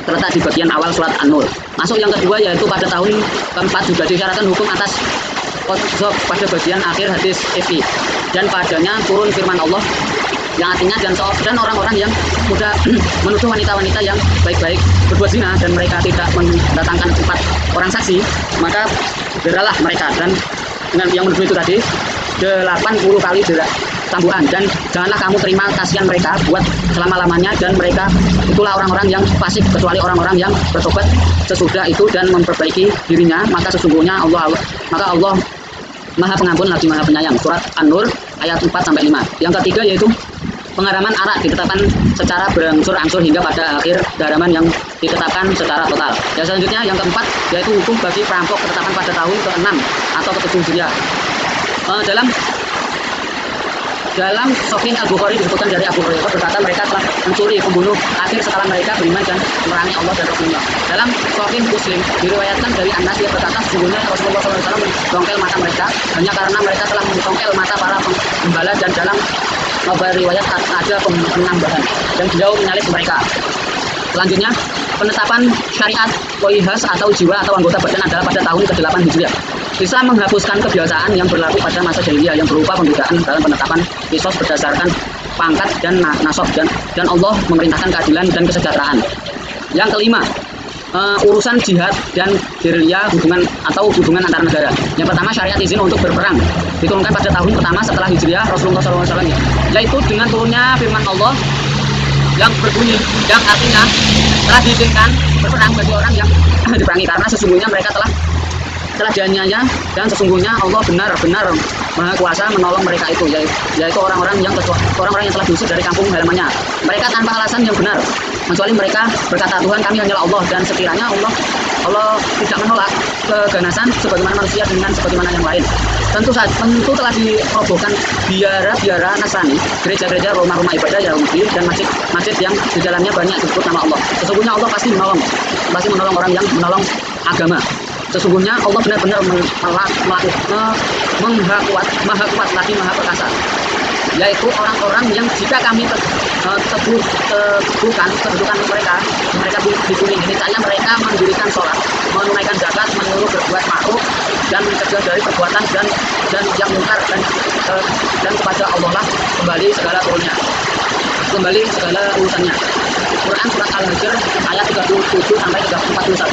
Speaker 1: terletak di bagian awal surat An-Nur. Masuk yang kedua yaitu pada tahun ke-4 juga disyaratkan hukum atas pada bagian akhir hadis Ifki, dan padanya turun firman Allah yang artinya dan orang-orang yang mudah menuduh wanita-wanita yang baik-baik berbuat zina dan mereka tidak mendatangkan 4 orang saksi, maka deralah mereka, dan dengan yang menuduh itu tadi 80 kali tambuhan, dan janganlah kamu terima kasihan mereka buat selama-lamanya, dan mereka itulah orang-orang yang fasik, kecuali orang-orang yang bertobat sesudah itu dan memperbaiki dirinya, maka sesungguhnya Allah Maha Pengampun lagi Maha Penyayang. Surat An-Nur ayat 4-5. Yang ketiga yaitu pengharaman arak ditetapkan secara berangsur-angsur hingga pada akhir keharaman yang ditetapkan secara total. Dan selanjutnya yang keempat yaitu hukum bagi perampok ketetapan pada tahun ke-6 atau ke-7 Hijriah. Dalam Sahih Al-Bukhari disebutkan dari Abu Hurairah berkata mereka telah mencuri, membunuh akhir setelah mereka beriman dan memerangi Allah dan Rasulullah. Dalam Sahih Muslim diriwayatkan dari Anas dia berkata sesungguhnya Rasulullah SAW mendongkel mata mereka hanya karena mereka telah mendongkel mata para gembala dan dalam riwayat ada penambahan dan beliau menyalib mereka. Selanjutnya, penetapan syariat qoihas atau jiwa atau anggota badan adalah pada tahun ke-8 Hijriah. Islam menghapuskan kebiasaan yang berlaku pada masa jahiliyah yang berupa pembedaan dalam penetapan kisos berdasarkan pangkat dan nasab dan Allah memerintahkan keadilan dan kesejahteraan. Yang kelima, urusan jihad dan gerilya hubungan antar negara. Yang pertama, syariat izin untuk berperang diturunkan pada tahun pertama setelah Hijriah Rasulullah SAW, yaitu dengan turunnya firman Allah yang berbunyi, yang artinya telah diizinkan berperang bagi orang yang diperangi karena sesungguhnya mereka telah dianiaya dan sesungguhnya Allah benar-benar Maha Kuasa menolong mereka itu, yaitu orang-orang yang telah diusir dari kampung halamannya. Mereka tanpa alasan yang benar, kecuali mereka berkata Tuhan kami hanyalah Allah, dan sekiranya Allah tidak menolak keganasan sebagaimana manusia dengan sebagaimana yang lain. Tentu telah dirobohkan biara-biara Nasrani, gereja-gereja, rumah-rumah ibadah Yahudi dan masjid yang di dalamnya banyak disebut nama Allah. Sesungguhnya Allah pasti menolong orang yang menolong agama. Sesungguhnya Allah benar-benar maha kuat lagi maha perkasa, yaitu orang-orang yang jika kami teguhkan kedudukan mereka dibunuh ini saya mereka mendirikan sholat, menunaikan zakat, menyuruh berbuat ma'ruf dan mencegah dari perbuatan dan yang mungkar dan kepada Allah lah kembali segala urusannya. Quran surat Al-Hijr ayat 37 sampai 41.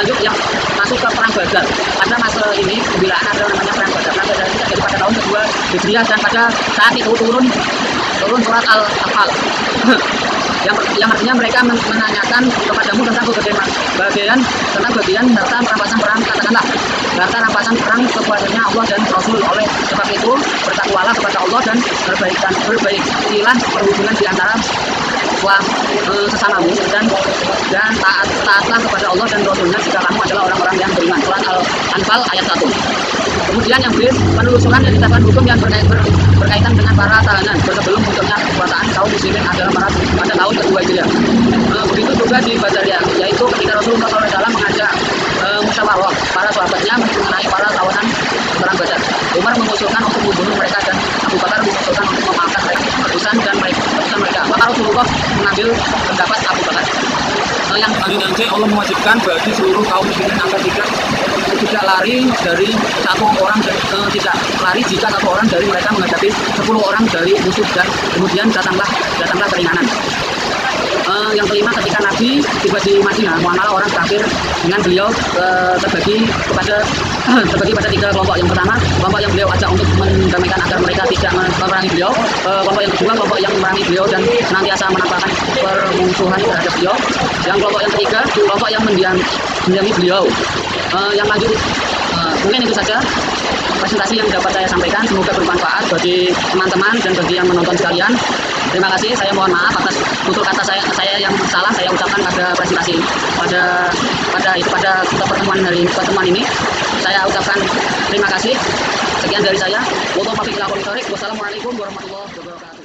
Speaker 1: Lanjut yang masuk ke perang Badar. Pada masa ini pembelaan ada namanya perang Badar. Perang Badar ini terjadi pada tahun kedua Hijriah dan pada saat itu turun surat Al-Anfal. yang artinya mereka menanyakan kepadamu tentang bagian harta rampasan perang. Katakanlah harta rampasan perang kepadanya Allah dan Rasul. Oleh sebab itu bertakwalah kepada Allah dan perbaikilah perhubungan di antara sesamamu dan taatlah kepada Allah dan Rasulnya jika kamu adalah orang-orang yang beriman. Surat Al-Anfal ayat 1. Kemudian yang penelusuran dan ditetapkan hukum yang berkaitan dengan para tahanan sebelum munculnya kekuasaan kaum muslimin adalah pada tahun kedua Hijriah. Begitu juga di Badariyah, yaitu ketika Rasulullah SAW mengajak musyawarah para sahabatnya mengenai para tawanan perang Badar. Umar mengusulkan untuk membunuh mereka dan Abu Bakar mengusulkan untuk memaafkan urusan mereka. Maka Rasulullah mengambil pendapat Abu Bakar. Yang nanti Allah mewajibkan bagi seluruh kaum muslimin agar tidak lari dari satu orang tidak lari jika satu orang dari mereka menghadapi 10 orang dari musuh dan kemudian datanglah keringanan. Yang kelima, ketika Nabi tiba di Madinah, muamalah orang kafir dengan beliau terbagi pada 3 kelompok. Yang pertama, kelompok yang beliau ajak untuk mendamaikan agar mereka tidak memerangi beliau. Kelompok yang kedua, kelompok yang memerangi beliau dan senantiasa menampakkan permusuhan terhadap beliau. Yang kelompok yang ketiga, kelompok yang mendiami beliau. Yang lanjut, mungkin itu saja presentasi yang dapat saya sampaikan. Semoga bermanfaat bagi teman-teman dan bagi yang menonton sekalian. Terima kasih. Saya mohon maaf atas tutur kata saya yang salah saya ucapkan pada presentasi pada pertemuan ini. Saya ucapkan terima kasih. Sekian dari saya. Wassalamualaikum warahmatullahi wabarakatuh.